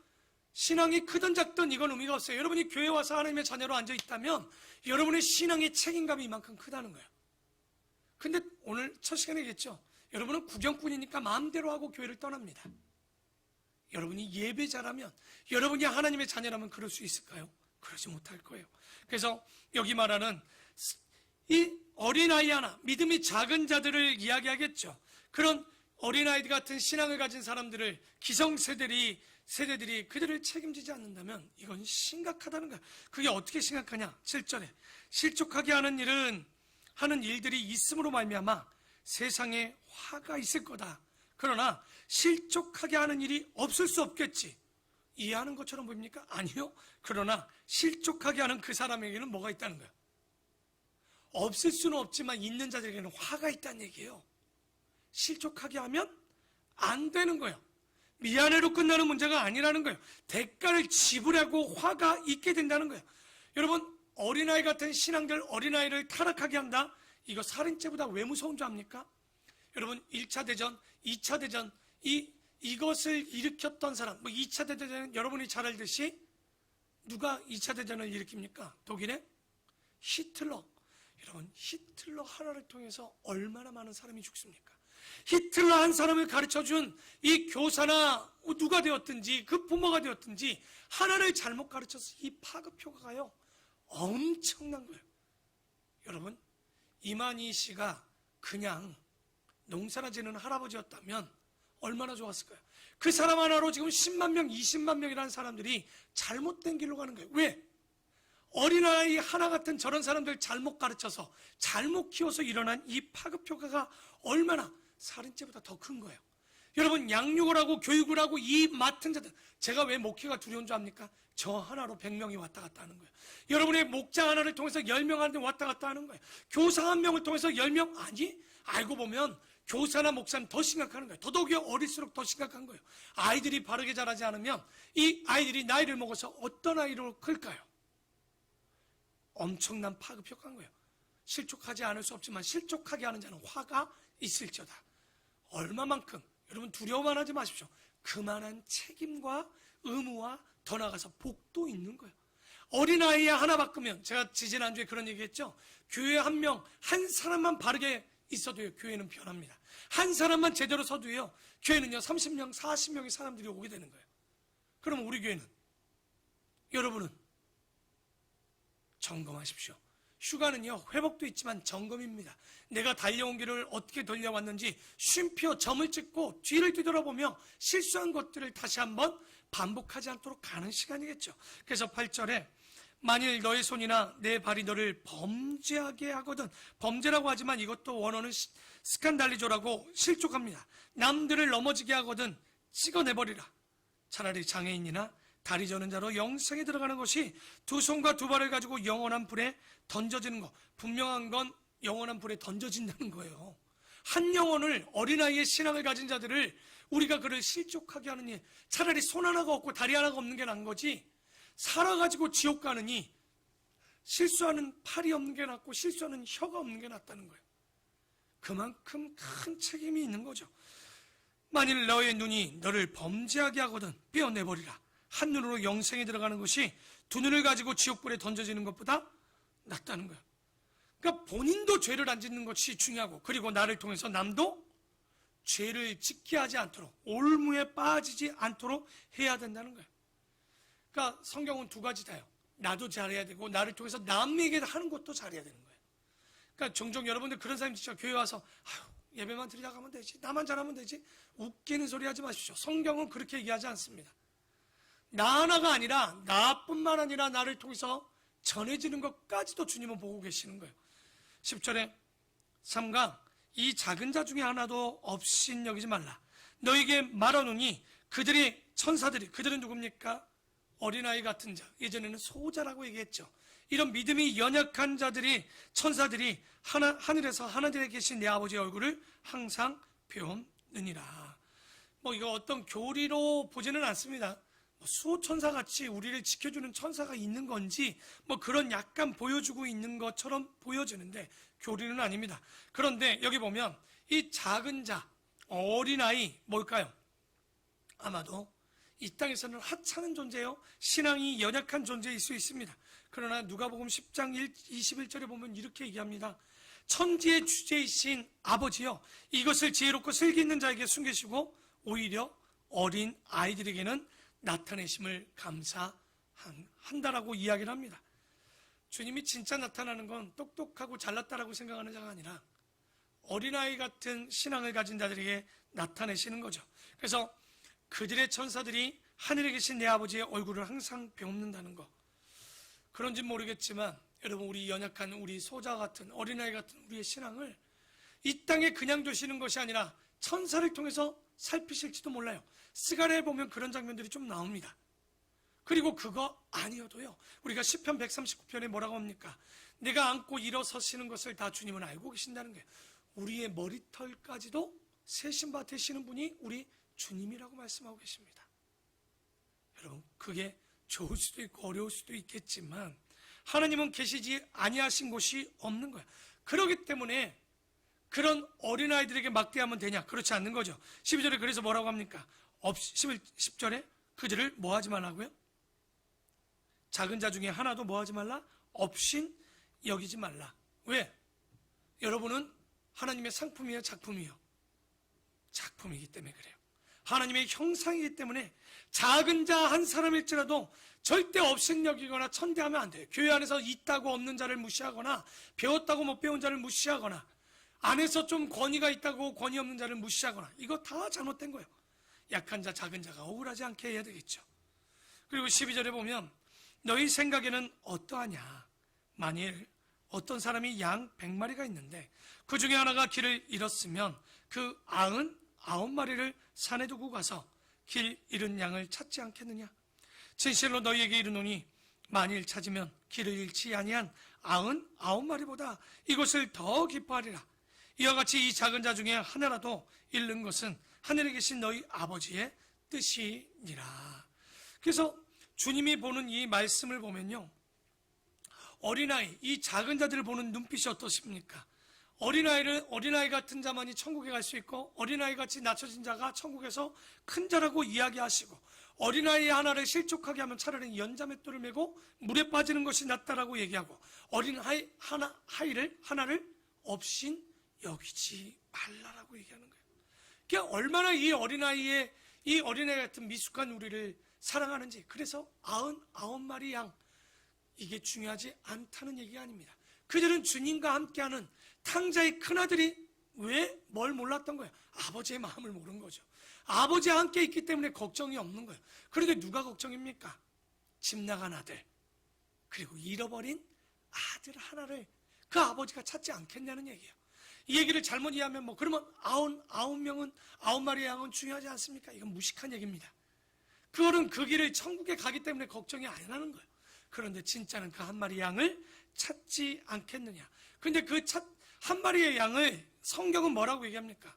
신앙이 크든 작든 이건 의미가 없어요. 여러분이 교회 와서 하나님의 자녀로 앉아있다면 여러분의 신앙의 책임감이 이만큼 크다는 거예요. 근데 오늘 첫 시간에 얘기했죠. 여러분은 구경꾼이니까 마음대로 하고 교회를 떠납니다. 여러분이 예배자라면, 여러분이 하나님의 자녀라면 그럴 수 있을까요? 그러지 못할 거예요. 그래서 여기 말하는 이 어린아이 하나, 믿음이 작은 자들을 이야기하겠죠. 그런 어린아이 같은 신앙을 가진 사람들을 기성세대들이 세대들이 그들을 책임지지 않는다면 이건 심각하다는 거야. 그게 어떻게 심각하냐? 7절에 실족하게 하는 일들이 있음으로 말미암아 세상에 화가 있을 거다. 그러나 실족하게 하는 일이 없을 수 없겠지. 이해하는 것처럼 보입니까? 아니요. 그러나 실족하게 하는 그 사람에게는 뭐가 있다는 거야? 없을 수는 없지만 있는 자들에게는 화가 있다는 얘기예요. 실족하게 하면 안 되는 거예요. 미안해로 끝나는 문제가 아니라는 거예요. 대가를 지불하고 화가 있게 된다는 거예요. 여러분, 어린아이 같은 신앙들, 어린아이를 타락하게 한다? 이거 살인죄보다 왜 무서운 줄 압니까? 여러분, 1차 대전, 2차 대전, 이것을 일으켰던 사람, 2차 대전은 여러분이 잘 알듯이 누가 2차 대전을 일으킵니까? 독일의 히틀러. 여러분, 히틀러 하나를 통해서 얼마나 많은 사람이 죽습니까? 히틀러 한 사람을 가르쳐준 이 교사나 누가 되었든지 그 부모가 되었든지 하나를 잘못 가르쳐서 이 파급 효과가요 엄청난 거예요. 여러분, 이만희 씨가 그냥 농사나 지는 할아버지였다면 얼마나 좋았을까요? 그 사람 하나로 지금 10만 명, 20만 명이라는 사람들이 잘못된 길로 가는 거예요. 왜? 어린아이 하나 같은 저런 사람들 잘못 가르쳐서 잘못 키워서 일어난 이 파급 효과가 얼마나 살인죄보다 더 큰 거예요. 여러분, 양육을 하고 교육을 하고 이 맡은 자들, 제가 왜 목회가 두려운 줄 압니까? 저 하나로 100명이 왔다 갔다 하는 거예요. 여러분의 목자 하나를 통해서 10명한테 왔다 갔다 하는 거예요. 교사 한 명을 통해서 10명? 아니, 알고 보면 교사나 목사는 더 심각한 거예요. 더더욱이 어릴수록 더 심각한 거예요. 아이들이 바르게 자라지 않으면 이 아이들이 나이를 먹어서 어떤 아이로 클까요? 엄청난 파급 효과인 거예요. 실족하지 않을 수 없지만 실족하게 하는 자는 화가 있을지어다. 얼마만큼, 여러분 두려워만 하지 마십시오. 그만한 책임과 의무와 더 나아가서 복도 있는 거예요. 어린아이 하나 바꾸면, 제가 지지난주에 그런 얘기했죠. 교회 한 사람만 바르게 있어도요, 교회는 변합니다. 한 사람만 제대로 서도요, 교회는요, 30명, 40명의 사람들이 오게 되는 거예요. 그럼 우리 교회는, 여러분은 점검하십시오. 휴가는요, 회복도 있지만 점검입니다. 내가 달려온 길을 어떻게 돌려왔는지 쉼표 점을 찍고 뒤를 뒤돌아보며 실수한 것들을 다시 한번 반복하지 않도록 가는 시간이겠죠. 그래서 8절에 만일 너의 손이나 내 발이 너를 범죄하게 하거든, 범죄라고 하지만 이것도 원어는 스칸달리조라고 실족합니다. 남들을 넘어지게 하거든 찍어내버리라. 차라리 장애인이나 다리 저는 자로 영생에 들어가는 것이 두 손과 두 발을 가지고 영원한 불에 던져지는 것. 분명한 건 영원한 불에 던져진다는 거예요. 한 영혼을, 어린아이의 신앙을 가진 자들을 우리가 그를 실족하게 하는 일, 차라리 손 하나가 없고 다리 하나가 없는 게 나은 거지, 살아가지고 지옥 가느니 실수하는 팔이 없는 게 낫고 실수하는 혀가 없는 게 낫다는 거예요. 그만큼 큰 책임이 있는 거죠. 만일 너의 눈이 너를 범죄하게 하거든 빼어내버리라. 한 눈으로 영생에 들어가는 것이 두 눈을 가지고 지옥불에 던져지는 것보다 낫다는 거예요. 그러니까 본인도 죄를 안 짓는 것이 중요하고, 그리고 나를 통해서 남도 죄를 짓게 하지 않도록, 올무에 빠지지 않도록 해야 된다는 거예요. 그러니까 성경은 두 가지다요. 나도 잘해야 되고 나를 통해서 남에게 하는 것도 잘해야 되는 거예요. 그러니까 종종 여러분들 그런 사람이 진짜 교회 와서 예배만 드리다 가면 되지, 나만 잘하면 되지, 웃기는 소리 하지 마십시오. 성경은 그렇게 얘기하지 않습니다. 나 하나가 아니라 나뿐만 아니라 나를 통해서 전해지는 것까지도 주님은 보고 계시는 거예요. 10절에 3강 이 작은 자 중에 하나도 없인 여기지 말라. 너에게 말하노니 그들의 천사들이, 그들은 누굽니까? 어린아이 같은 자, 예전에는 소자라고 얘기했죠. 이런 믿음이 연약한 자들이, 천사들이 하늘에서 하늘에 계신 내 아버지의 얼굴을 항상 배우느니라. 이거 어떤 교리로 보지는 않습니다. 수호천사같이 우리를 지켜주는 천사가 있는 건지 그런 약간 보여주고 있는 것처럼 보여지는데 교리는 아닙니다. 그런데 여기 보면 이 작은 자, 어린아이 뭘까요? 아마도 이 땅에서는 하찮은 존재요, 신앙이 연약한 존재일 수 있습니다. 그러나 누가복음 10장 21절에 보면 이렇게 얘기합니다. 천지의 주제이신 아버지여, 이것을 지혜롭고 슬기 있는 자에게 숨기시고 오히려 어린 아이들에게는 나타내심을 감사한다라고 이야기를 합니다. 주님이 진짜 나타나는 건 똑똑하고 잘났다라고 생각하는 자가 아니라 어린아이 같은 신앙을 가진 자들에게 나타내시는 거죠. 그래서 그들의 천사들이 하늘에 계신 내 아버지의 얼굴을 항상 배웁는다는 거. 그런지 모르겠지만 여러분, 우리 연약한 우리 소자 같은 어린아이 같은 우리의 신앙을 이 땅에 그냥 두시는 것이 아니라 천사를 통해서 살피실지도 몰라요. 스가랴에 보면 그런 장면들이 좀 나옵니다. 그리고 그거 아니어도요, 우리가 시편 139편에 뭐라고 합니까? 내가 안고 일어서시는 것을 다 주님은 알고 계신다는 거예요. 우리의 머리털까지도 세신 바 되시는 분이 우리 주님이라고 말씀하고 계십니다. 여러분, 그게 좋을 수도 있고 어려울 수도 있겠지만 하나님은 계시지 아니하신 곳이 없는 거야. 그렇기 때문에 그런 어린아이들에게 막대하면 되냐? 그렇지 않는 거죠. 12절에 그래서 뭐라고 합니까? 10절에 그들을 뭐 하지 말라고요? 작은 자 중에 하나도 뭐 하지 말라? 업신 여기지 말라. 왜? 여러분은 하나님의 상품이에요, 작품이에요? 작품이기 때문에 그래요. 하나님의 형상이기 때문에 작은 자 한 사람일지라도 절대 업신 여기거나 천대하면 안 돼요. 교회 안에서 있다고 없는 자를 무시하거나 배웠다고 못 배운 자를 무시하거나 안에서 좀 권위가 있다고 권위 없는 자를 무시하거나, 이거 다 잘못된 거예요. 약한 자, 작은 자가 억울하지 않게 해야 되겠죠. 그리고 12절에 보면 너희 생각에는 어떠하냐? 만일 어떤 사람이 양 100마리가 있는데 그 중에 하나가 길을 잃었으면 그 99마리를 산에 두고 가서 길 잃은 양을 찾지 않겠느냐? 진실로 너희에게 이르노니 만일 찾으면 길을 잃지 아니한 99마리보다 이것을 더 기뻐하리라. 이와 같이 이 작은 자 중에 하나라도 잃는 것은 하늘에 계신 너희 아버지의 뜻이니라. 그래서 주님이 보는 이 말씀을 보면요, 어린아이, 이 작은 자들을 보는 눈빛이 어떠십니까? 어린아이 같은 자만이 천국에 갈 수 있고, 어린아이 같이 낮춰진 자가 천국에서 큰 자라고 이야기하시고, 어린아이 하나를 실족하게 하면 차라리 연자맷돌을 메고 물에 빠지는 것이 낫다라고 얘기하고, 어린아이 하나를 업신 여기지 말라라고 얘기하는 거예요. 그러니까 얼마나 이 어린아이 같은 미숙한 우리를 사랑하는지. 그래서 99마리 양, 이게 중요하지 않다는 얘기가 아닙니다. 그들은 주님과 함께하는 탕자의 큰아들이 왜 뭘 몰랐던 거예요? 아버지의 마음을 모른 거죠. 아버지와 함께 있기 때문에 걱정이 없는 거예요. 그런데 누가 걱정입니까? 집 나간 아들, 그리고 잃어버린 아들 하나를 그 아버지가 찾지 않겠냐는 얘기예요. 이 얘기를 잘못 이해하면 그러면 99마리의 양은 중요하지 않습니까? 이건 무식한 얘기입니다. 그거는 그 길을 천국에 가기 때문에 걱정이 안 하는 거예요. 그런데 진짜는 그 한 마리 양을 찾지 않겠느냐. 근데 그 한 마리의 양을 성경은 뭐라고 얘기합니까?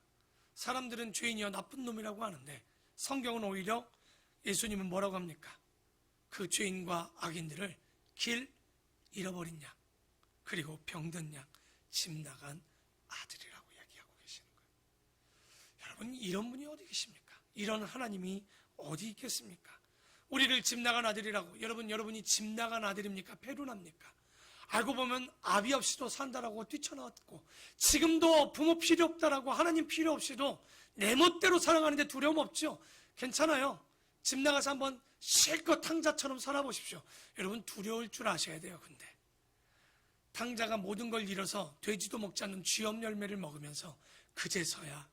사람들은 죄인이여 나쁜 놈이라고 하는데 성경은 오히려 예수님은 뭐라고 합니까? 그 죄인과 악인들을 길 잃어버린 양, 그리고 병든 양, 집 나간 아들이라고 얘기하고 계시는 거예요. 여러분, 이런 분이 어디 계십니까? 이런 하나님이 어디 있겠습니까? 우리를 집 나간 아들이라고. 여러분이 집 나간 아들입니까? 페루납니까? 알고 보면 아비 없이도 산다라고 뛰쳐나왔고, 지금도 부모 필요 없다라고, 하나님 필요 없이도 내 멋대로 살아가는데 두려움 없죠? 괜찮아요. 집 나가서 한번 실컷 탕자처럼 살아보십시오. 여러분, 두려울 줄 아셔야 돼요. 근데 탕자가 모든 걸 잃어서 돼지도 먹지 않는 쥐염 열매를 먹으면서 그제서야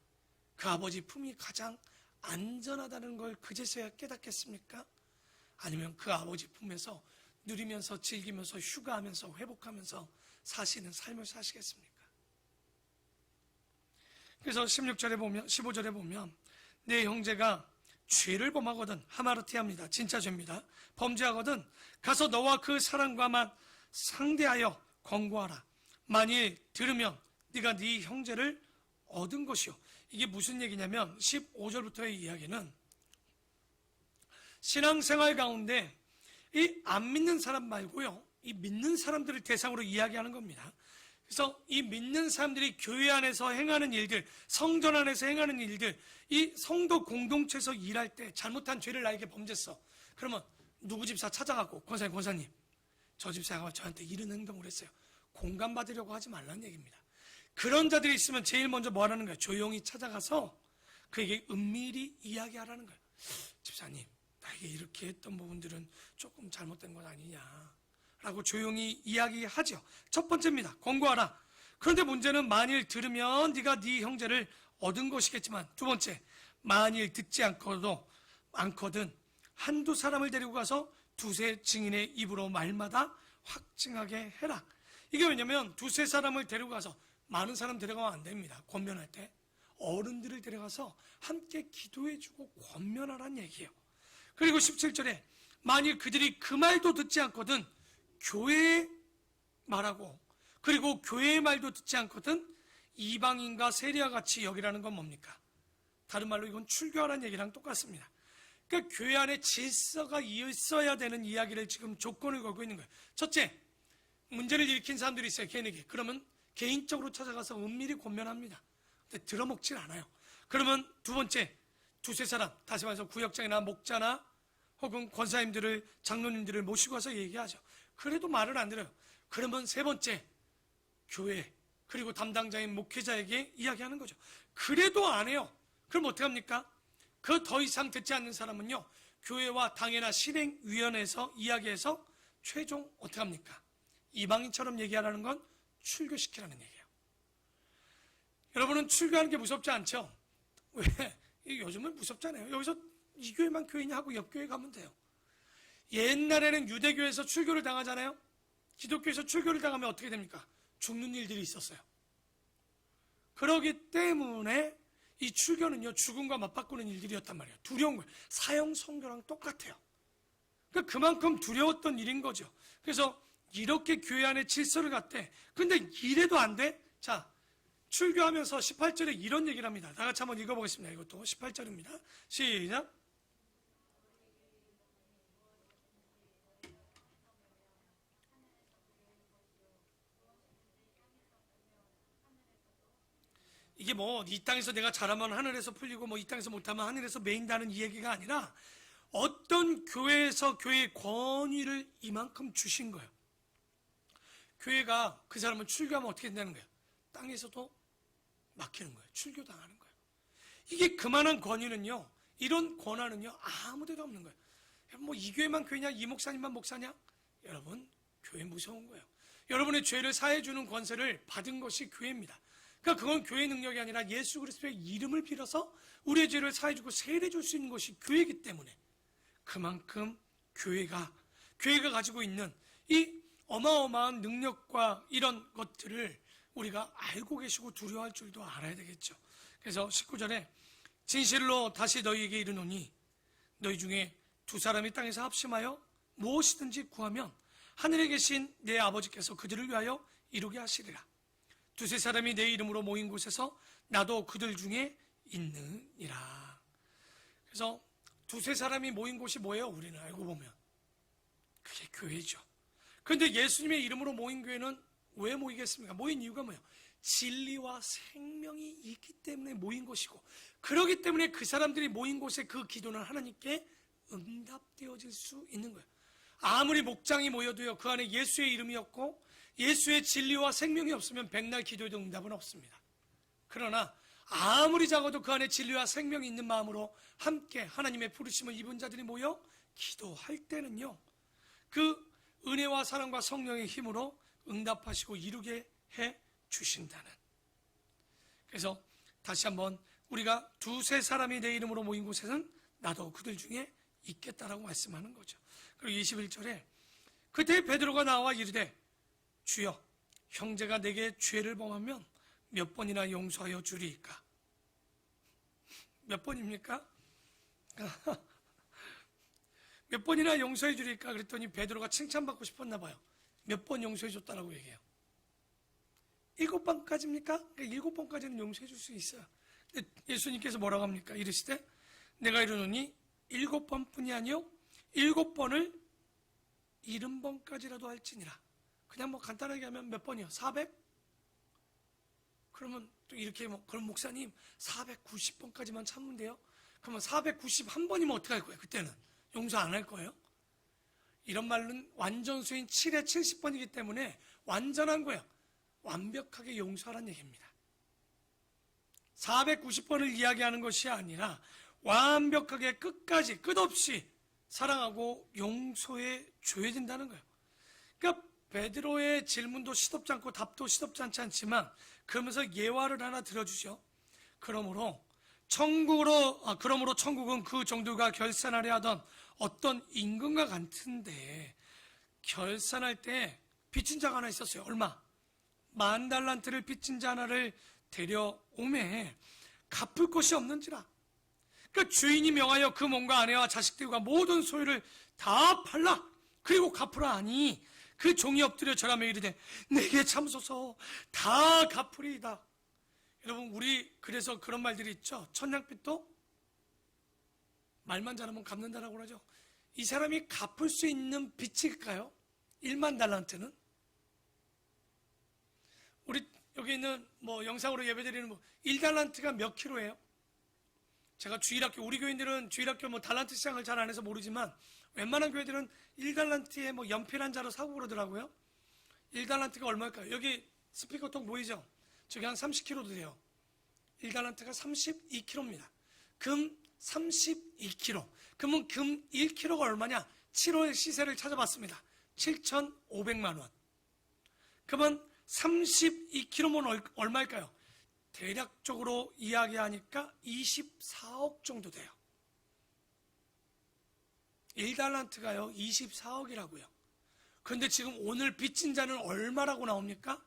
그 아버지 품이 가장 안전하다는 걸 그제서야 깨닫겠습니까? 아니면 그 아버지 품에서 누리면서 즐기면서 휴가하면서 회복하면서 사시는 삶을 사시겠습니까? 그래서 15절에 보면 내 형제가 죄를 범하거든, 하마르티합니다. 진짜 죄입니다. 범죄하거든 가서 너와 그 사람과만 상대하여 권고하라. 만일 들으면 네가 네 형제를 얻은 것이요. 이게 무슨 얘기냐면 15절부터의 이야기는 신앙생활 가운데 이 안 믿는 사람 말고요, 이 믿는 사람들을 대상으로 이야기하는 겁니다. 그래서 이 믿는 사람들이 교회 안에서 행하는 일들, 성전 안에서 행하는 일들, 이 성도 공동체에서 일할 때 잘못한 죄를 나에게 범죄했어. 그러면 누구 집사 찾아가고 권사님 저 집사가 저한테 이런 행동을 했어요. 공감받으려고 하지 말라는 얘기입니다. 그런 자들이 있으면 제일 먼저 뭐 하라는 거예요? 조용히 찾아가서 그에게 은밀히 이야기하라는 거예요. 집사님, 나에게 이렇게 했던 부분들은 조금 잘못된 건 아니냐 라고 조용히 이야기하죠. 첫 번째입니다. 권고하라. 그런데 문제는 만일 들으면 네가 네 형제를 얻은 것이겠지만, 두 번째, 만일 듣지 않거든 한두 사람을 데리고 가서 두세 증인의 입으로 말마다 확증하게 해라. 이게 왜냐면 두세 사람을 데리고 가서, 많은 사람 데려가면 안 됩니다. 권면할 때 어른들을 데려가서 함께 기도해주고 권면하라는 얘기예요. 그리고 17절에 만일 그들이 그 말도 듣지 않거든 교회의 말하고, 그리고 교회의 말도 듣지 않거든 이방인과 세리와 같이 여기라는 건 뭡니까? 다른 말로 이건 출교하라는 얘기랑 똑같습니다. 그러니까 교회 안에 질서가 있어야 되는 이야기를 지금 조건을 걸고 있는 거예요. 첫째, 문제를 일으킨 사람들이 있어요, 개인에게. 그러면 개인적으로 찾아가서 은밀히 권면합니다. 근데 들어먹질 않아요. 그러면 두 번째, 두세 사람, 다시 말해서 구역장이나 목자나 혹은 권사님들을, 장로님들을 모시고 와서 얘기하죠. 그래도 말을 안 들어요. 그러면 세 번째, 교회 그리고 담당자인 목회자에게 이야기하는 거죠. 그래도 안 해요. 그럼 어떻게 합니까? 그 더 이상 듣지 않는 사람은요, 교회와 당회나 실행위원회에서 이야기해서 최종 어떻게 합니까? 이방인처럼 얘기하라는 건 출교시키라는 얘기예요. 여러분은 출교하는 게 무섭지 않죠? 왜? 요즘은 무섭잖아요. 여기서 이 교회만 교인이 하고 옆 교회 가면 돼요. 옛날에는 유대교에서 출교를 당하잖아요. 기독교에서 출교를 당하면 어떻게 됩니까? 죽는 일들이 있었어요. 그렇기 때문에 이 출교는요, 죽음과 맞바꾸는 일들이었단 말이에요. 두려운 거예요. 사형 선고랑 똑같아요. 그러니까 그만큼 두려웠던 일인 거죠. 그래서 이렇게 교회 안에 질서를 갖대. 근데 이래도 안 돼? 자, 출교하면서 18절에 이런 얘기를 합니다. 다 같이 한번 읽어보겠습니다. 이것도 18절입니다. 시작. 이게 뭐 이 땅에서 내가 잘하면 하늘에서 풀리고 뭐 이 땅에서 못하면 하늘에서 메인다는 이 얘기가 아니라 어떤 교회에서 교회의 권위를 이만큼 주신 거예요. 교회가 그 사람을 출교하면 어떻게 된다는 거예요? 땅에서도 막히는 거예요. 출교당하는 거예요. 이게 그만한 권위는요, 이런 권한은요, 아무데도 없는 거예요. 뭐 이 교회만 교회냐, 이 목사님만 목사냐? 여러분, 교회 무서운 거예요. 여러분의 죄를 사해주는 권세를 받은 것이 교회입니다. 그러니까 그건 교회의 능력이 아니라 예수 그리스도의 이름을 빌어서 우리의 죄를 사해주고 세례해줄 수 있는 것이 교회이기 때문에 그만큼 교회가 가지고 있는 이 어마어마한 능력과 이런 것들을 우리가 알고 계시고 두려워할 줄도 알아야 되겠죠. 그래서 19절에 진실로 다시 너희에게 이르노니 너희 중에 두 사람이 땅에서 합심하여 무엇이든지 구하면 하늘에 계신 내 아버지께서 그들을 위하여 이루게 하시리라. 두세 사람이 내 이름으로 모인 곳에서 나도 그들 중에 있느니라. 그래서 두세 사람이 모인 곳이 뭐예요? 우리는 알고 보면 그게 교회죠. 그런데 예수님의 이름으로 모인 교회는 왜 모이겠습니까? 모인 이유가 뭐예요? 진리와 생명이 있기 때문에 모인 것이고, 그렇기 때문에 그 사람들이 모인 곳에 그 기도는 하나님께 응답되어질 수 있는 거예요. 아무리 목장이 모여도요, 그 안에 예수의 이름이 없고 예수의 진리와 생명이 없으면 백날 기도해도 응답은 없습니다. 그러나 아무리 작아도 그 안에 진리와 생명이 있는 마음으로 함께 하나님의 부르심을 입은 자들이 모여 기도할 때는요, 그 은혜와 사랑과 성령의 힘으로 응답하시고 이루게 해 주신다는. 그래서 다시 한번 우리가 두세 사람이 내 이름으로 모인 곳에는 나도 그들 중에 있겠다라고 말씀하는 거죠. 그리고 21절에 그때 베드로가 나와 이르되 주여, 형제가 내게 죄를 범하면 몇 번이나 용서하여 주리이까? 몇 번입니까? 몇 번이나 용서해 주리이까? 그랬더니 베드로가 칭찬받고 싶었나 봐요. 몇 번 용서해 줬다라고 얘기해요. 7번까지입니까? 7번까지는 용서해 줄 수 있어요. 근데 예수님께서 뭐라고 합니까? 이르시되 내가 이르노니 7번뿐이 아니요 7번을 70번까지라도 할지니라. 그냥 뭐 간단하게 하면 몇 번이요? 400? 그러면 또 이렇게 그럼 목사님 490번까지만 참으면 돼요? 그러면 491번이면 어떻게 할 거예요? 그때는 용서 안 할 거예요? 이런 말은 완전수인 7에 70번이기 때문에 완전한 거예요. 완벽하게 용서하라는 얘기입니다. 490번을 이야기하는 것이 아니라 완벽하게 끝까지 끝없이 사랑하고 용서해 줘야 된다는 거예요. 그러니까 베드로의 질문도 시덥지 않고 답도 시덥지 않지만 그러면서 예화를 하나 들어주죠. 그러므로 그러므로 천국은 그 종들과 결산하려 하던 어떤 임금과 같은데, 결산할 때 빚진 자가 하나 있었어요. 얼마? 10,000달란트를 빚진 자 하나를 데려오매 갚을 것이 없는지라. 그러니까 주인이 명하여 그 몸과 아내와 자식들과 모든 소유를 다 팔라, 그리고 갚으라 하니 그 종이 엎드려 절하며 이르되 내게 참소서, 다 갚으리이다. 여러분, 우리 그래서 그런 말들이 있죠. 천냥빚도 말만 잘하면 갚는다라고 그러죠. 이 사람이 갚을 수 있는 빚일까요? 10,000달란트는? 우리 여기 있는 영상으로 예배드리는 1달란트가 몇 킬로예요? 제가 주일학교, 우리 교인들은 주일학교 달란트 시장을 잘 안 해서 모르지만 웬만한 교회들은 1달란트에 연필 한 자로 사고 그러더라고요. 1달란트가 얼마일까요? 여기 스피커통 보이죠? 저기 한 30kg도 돼요. 1달란트가 32kg입니다. 금 32kg. 그러면 금 1kg가 얼마냐? 7월 시세를 찾아봤습니다. 7,500만 원. 그러면 32kg면 얼마일까요? 대략적으로 이야기하니까 24억 정도 돼요. 1달란트가요 24억이라고요. 그런데 지금 오늘 빚진 자는 얼마라고 나옵니까?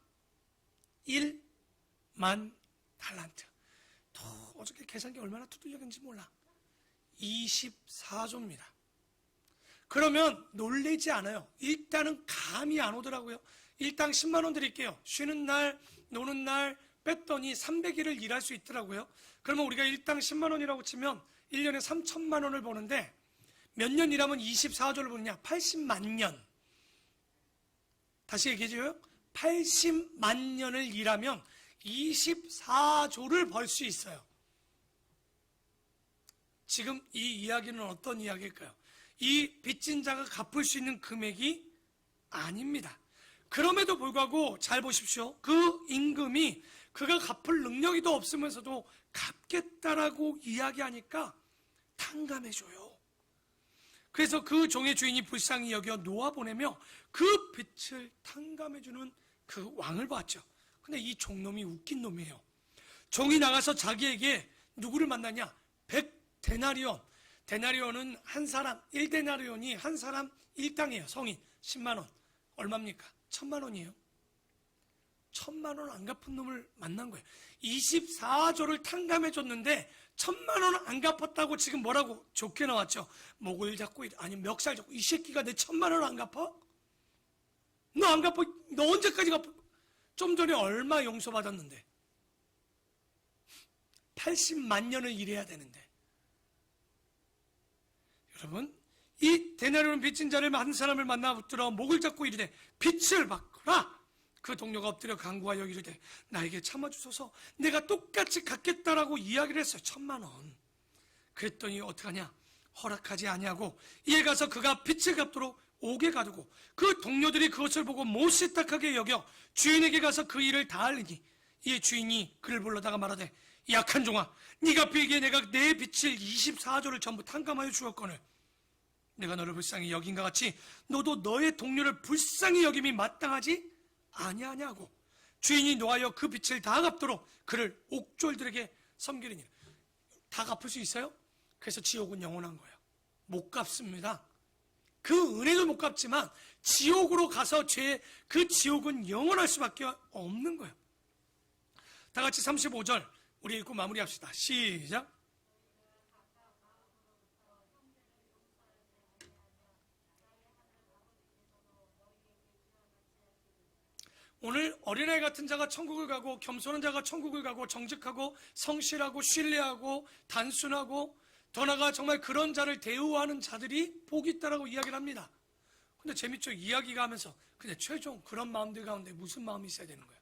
1만 달란트. 어저께 계산기 얼마나 두들렸는지 몰라. 24조입니다. 그러면 놀라지 않아요. 일단은 감이 안 오더라고요. 일당 10만 원 드릴게요. 쉬는 날, 노는 날 뺐더니 300일을 일할 수 있더라고요. 그러면 우리가 일당 10만 원이라고 치면 1년에 3천만 원을 버는데 몇 년 일하면 24조를 버느냐? 80만 년. 다시 얘기해줘요. 80만 년을 일하면 24조를 벌 수 있어요. 지금 이 이야기는 어떤 이야기일까요? 이 빚진 자가 갚을 수 있는 금액이 아닙니다. 그럼에도 불구하고 잘 보십시오. 그 임금이 그가 갚을 능력이 더 없으면서도 갚겠다라고 이야기하니까 탕감해줘요. 그래서 그 종의 주인이 불쌍히 여겨 놓아보내며 그 빚을 탕감해주는 그 왕을 봤죠. 근데 이 종놈이 웃긴 놈이에요. 종이 나가서 자기에게 누구를 만나냐? 100데나리온. 데나리온은 한 사람, 1데나리온이 한 사람 1당이에요. 성인 10만 원. 얼마입니까? 1,000만 원이에요. 1,000만 원 안 갚은 놈을 만난 거예요. 24조를 탕감해줬는데 1,000만 원 안 갚았다고 지금 뭐라고 좋게 나왔죠. 목을 잡고, 아니 멱살 잡고, 이 새끼가 내 1,000만 원 안 갚아? 너 안 갚아? 너 언제까지 갚아? 좀 전에 얼마 용서받았는데 80만 년을 일해야 되는데. 여러분, 이 데나리온 빚진 자를 한 사람을 만나 붙들어 목을 잡고 이르되 빚을 바꾸라. 그 동료가 엎드려 간구하여 이르되 나에게 참아주소서, 내가 똑같이 갚겠다라고 이야기를 했어요. 1,000만 원. 그랬더니 어떡하냐? 허락하지 아니하고 이에 가서 그가 빚을 갚도록 옥에 가두고 그 동료들이 그것을 보고 못시딱하게 여겨 주인에게 가서 그 일을 다 알리니 이에 주인이 그를 불러다가 말하되 약한 종아, 네가 비에게 내가 내 빚을 24조를 전부 탕감하여 주었거늘 내가 너를 불쌍히 여긴가 같이 너도 너의 동료를 불쌍히 여김이 마땅하지 아니하냐고. 주인이 노하여 그 빚을 다 갚도록 그를 옥졸들에게 섬기리니. 다 갚을 수 있어요? 그래서 지옥은 영원한 거예요. 못 갚습니다. 그 은혜도 못 갚지만 지옥으로 가서 그 지옥은 영원할 수밖에 없는 거예요. 다 같이 35절 우리 읽고 마무리합시다. 시작. 오늘 어린아이 같은 자가 천국을 가고 겸손한 자가 천국을 가고 정직하고 성실하고 신뢰하고 단순하고 더 나아가 정말 그런 자를 대우하는 자들이 복이 있다라고 이야기를 합니다. 근데 재밌죠? 이야기가 하면서 근데 최종 그런 마음들 가운데 무슨 마음이 있어야 되는 거예요?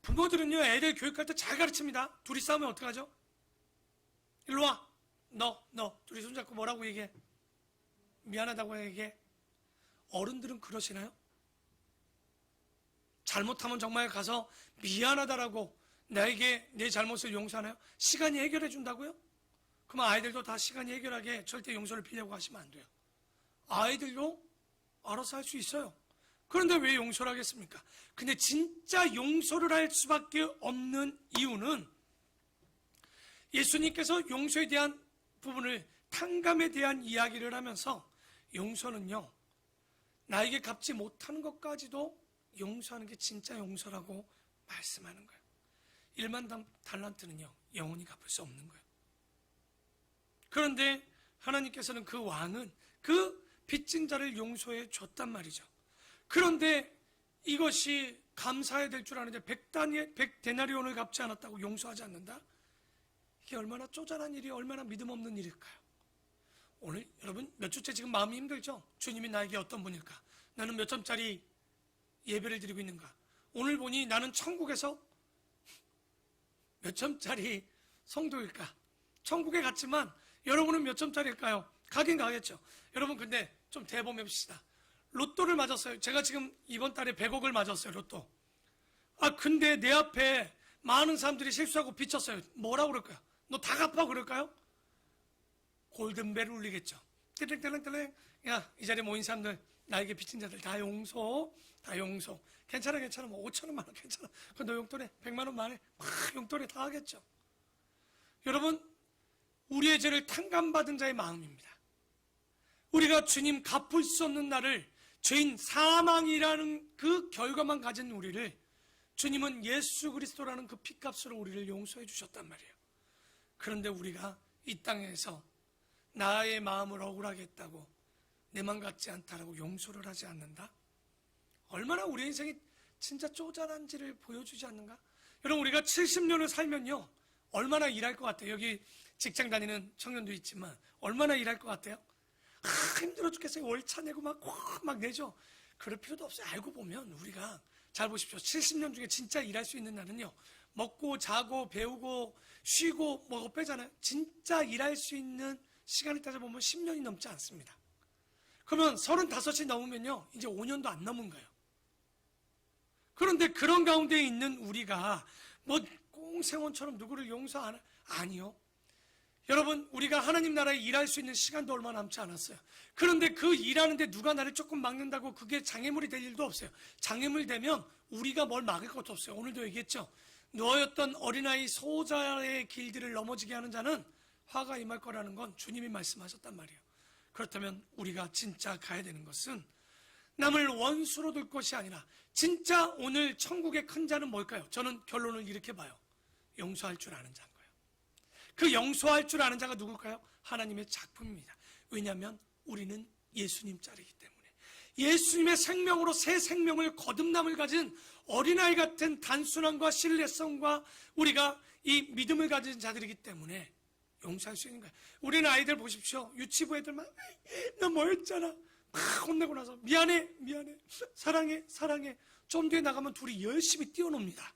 부모들은요, 애들 교육할 때 잘 가르칩니다. 둘이 싸우면 어떡하죠? 일로 와. 너 둘이 손잡고 뭐라고 얘기해? 미안하다고 얘기해. 어른들은 그러시나요? 잘못하면 정말 가서 미안하다라고 나에게 내 잘못을 용서하나요? 시간이 해결해 준다고요? 그러면 아이들도 다 시간이 해결하게 절대 용서를 빌려고 하시면 안 돼요. 아이들도 알아서 할 수 있어요. 그런데 왜 용서를 하겠습니까? 근데 진짜 용서를 할 수밖에 없는 이유는 예수님께서 용서에 대한 부분을, 탕감에 대한 이야기를 하면서 용서는요, 나에게 갚지 못하는 것까지도 용서하는 게 진짜 용서라고 말씀하는 거예요. 1만 달란트는요, 영원히 갚을 수 없는 거예요. 그런데 하나님께서는 그 왕은 그 빚진 자를 용서해 줬단 말이죠. 그런데 이것이 감사해야 될 줄 아는데 100데나리온을 갚지 않았다고 용서하지 않는다? 이게 얼마나 쪼잔한 일이, 얼마나 믿음 없는 일일까요? 오늘 여러분 몇 주째 지금 마음이 힘들죠? 주님이 나에게 어떤 분일까? 나는 몇 점짜리 예배를 드리고 있는가? 오늘 보니 나는 천국에서 몇 점짜리 성도일까? 천국에 갔지만 여러분은 몇 점짜리일까요? 가긴 가겠죠. 여러분 근데 좀 대범해 봅시다. 로또를 맞았어요. 제가 지금 이번 달에 100억을 맞았어요. 로또. 근데 내 앞에 많은 사람들이 실수하고 비쳤어요. 뭐라고 그럴까요? 너 다 갚아 그럴까요? 골든벨 울리겠죠. 띠링띠링띠링. 야, 이 자리에 모인 사람들, 나에게 빚진 자들 다 용서, 다 용서. 괜찮아, 뭐 5천원만 원 괜찮아. 너 용돈에 100만 원만 해. 막 용돈에 다 하겠죠. 여러분, 우리의 죄를 탕감받은 자의 마음입니다. 우리가 주님 갚을 수 없는 나를, 죄인 사망이라는 그 결과만 가진 우리를 주님은 예수 그리스도라는 그 피값으로 우리를 용서해 주셨단 말이에요. 그런데 우리가 이 땅에서 나의 마음을 억울하게 했다고, 내 맘 같지 않다라고 용서를 하지 않는다? 얼마나 우리 인생이 진짜 쪼잔한지를 보여주지 않는가? 여러분, 우리가 70년을 살면요, 얼마나 일할 것 같아요? 여기 직장 다니는 청년도 있지만 얼마나 일할 것 같아요? 힘들어 죽겠어요. 월차 내고 막 내죠. 그럴 필요도 없어요. 알고 보면 우리가, 잘 보십시오. 70년 중에 진짜 일할 수 있는 날은요, 먹고 자고 배우고 쉬고 뭐 빼잖아요. 진짜 일할 수 있는 시간을 따져보면 10년이 넘지 않습니다. 그러면 35이 넘으면요, 이제 5년도 안 넘은 거예요. 그런데 그런 가운데 있는 우리가 뭐 꽁생원처럼 누구를 용서 안, 아니요. 여러분, 우리가 하나님 나라에 일할 수 있는 시간도 얼마 남지 않았어요. 그런데 그 일하는데 누가 나를 조금 막는다고 그게 장애물이 될 일도 없어요. 장애물 되면 우리가 뭘 막을 것도 없어요. 오늘도 얘기했죠. 너였던 어린아이 소자의 길들을 넘어지게 하는 자는 화가 임할 거라는 건 주님이 말씀하셨단 말이에요. 그렇다면 우리가 진짜 가야 되는 것은 남을 원수로 둘 것이 아니라, 진짜 오늘 천국의 큰 자는 뭘까요? 저는 결론을 이렇게 봐요. 용서할 줄 아는 자인 거예요. 그 용서할 줄 아는 자가 누굴까요? 하나님의 작품입니다. 왜냐하면 우리는 예수님 짤이기 때문에. 예수님의 생명으로 새 생명을, 거듭남을 가진 어린아이 같은 단순함과 신뢰성과 우리가 이 믿음을 가진 자들이기 때문에 용서할 수 있는 거예요. 우리는 아이들 보십시오. 유치부 애들만 너 뭐였잖아 막 혼내고 나서 미안해 사랑해 좀 뒤에 나가면 둘이 열심히 뛰어놉니다.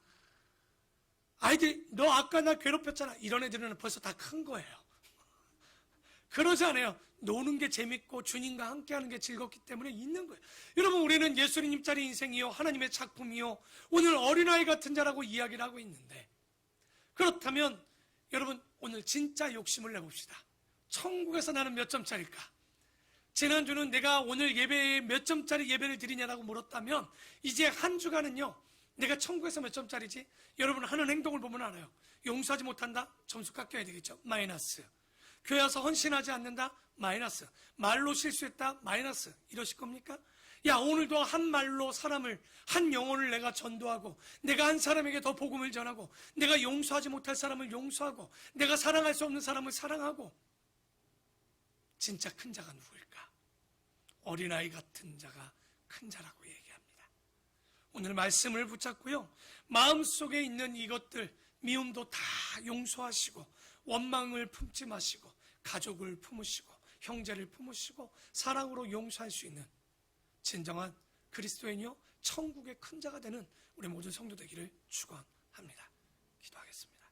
아이들이 너 아까 나 괴롭혔잖아. 이런 애들은 벌써 다 큰 거예요. 그러지 않아요. 노는 게 재밌고 주님과 함께하는 게 즐겁기 때문에 있는 거예요. 여러분, 우리는 예수님 짤의 인생이요, 하나님의 작품이요, 오늘 어린아이 같은 자라고 이야기를 하고 있는데, 그렇다면 여러분, 오늘 진짜 욕심을 내봅시다. 천국에서 나는 몇 점짜리일까? 지난주는 내가 오늘 예배에 몇 점짜리 예배를 드리냐라고 물었다면, 이제 한 주간은요, 내가 천국에서 몇 점짜리지? 여러분 하는 행동을 보면 알아요. 용서하지 못한다? 점수 깎여야 되겠죠. 마이너스. 교회 와서 헌신하지 않는다? 마이너스. 말로 실수했다? 마이너스. 이러실 겁니까? 야, 오늘도 한 말로 사람을, 한 영혼을 내가 전도하고, 내가 한 사람에게 더 복음을 전하고, 내가 용서하지 못할 사람을 용서하고, 내가 사랑할 수 없는 사람을 사랑하고. 진짜 큰 자가 누구일까? 어린아이 같은 자가 큰 자라고 얘기합니다. 오늘 말씀을 붙잡고요, 마음속에 있는 이것들, 미움도 다 용서하시고, 원망을 품지 마시고, 가족을 품으시고, 형제를 품으시고, 사랑으로 용서할 수 있는 진정한 그리스도인이요, 천국의 큰 자가 되는 우리 모든 성도 되기를 축원합니다. 기도하겠습니다.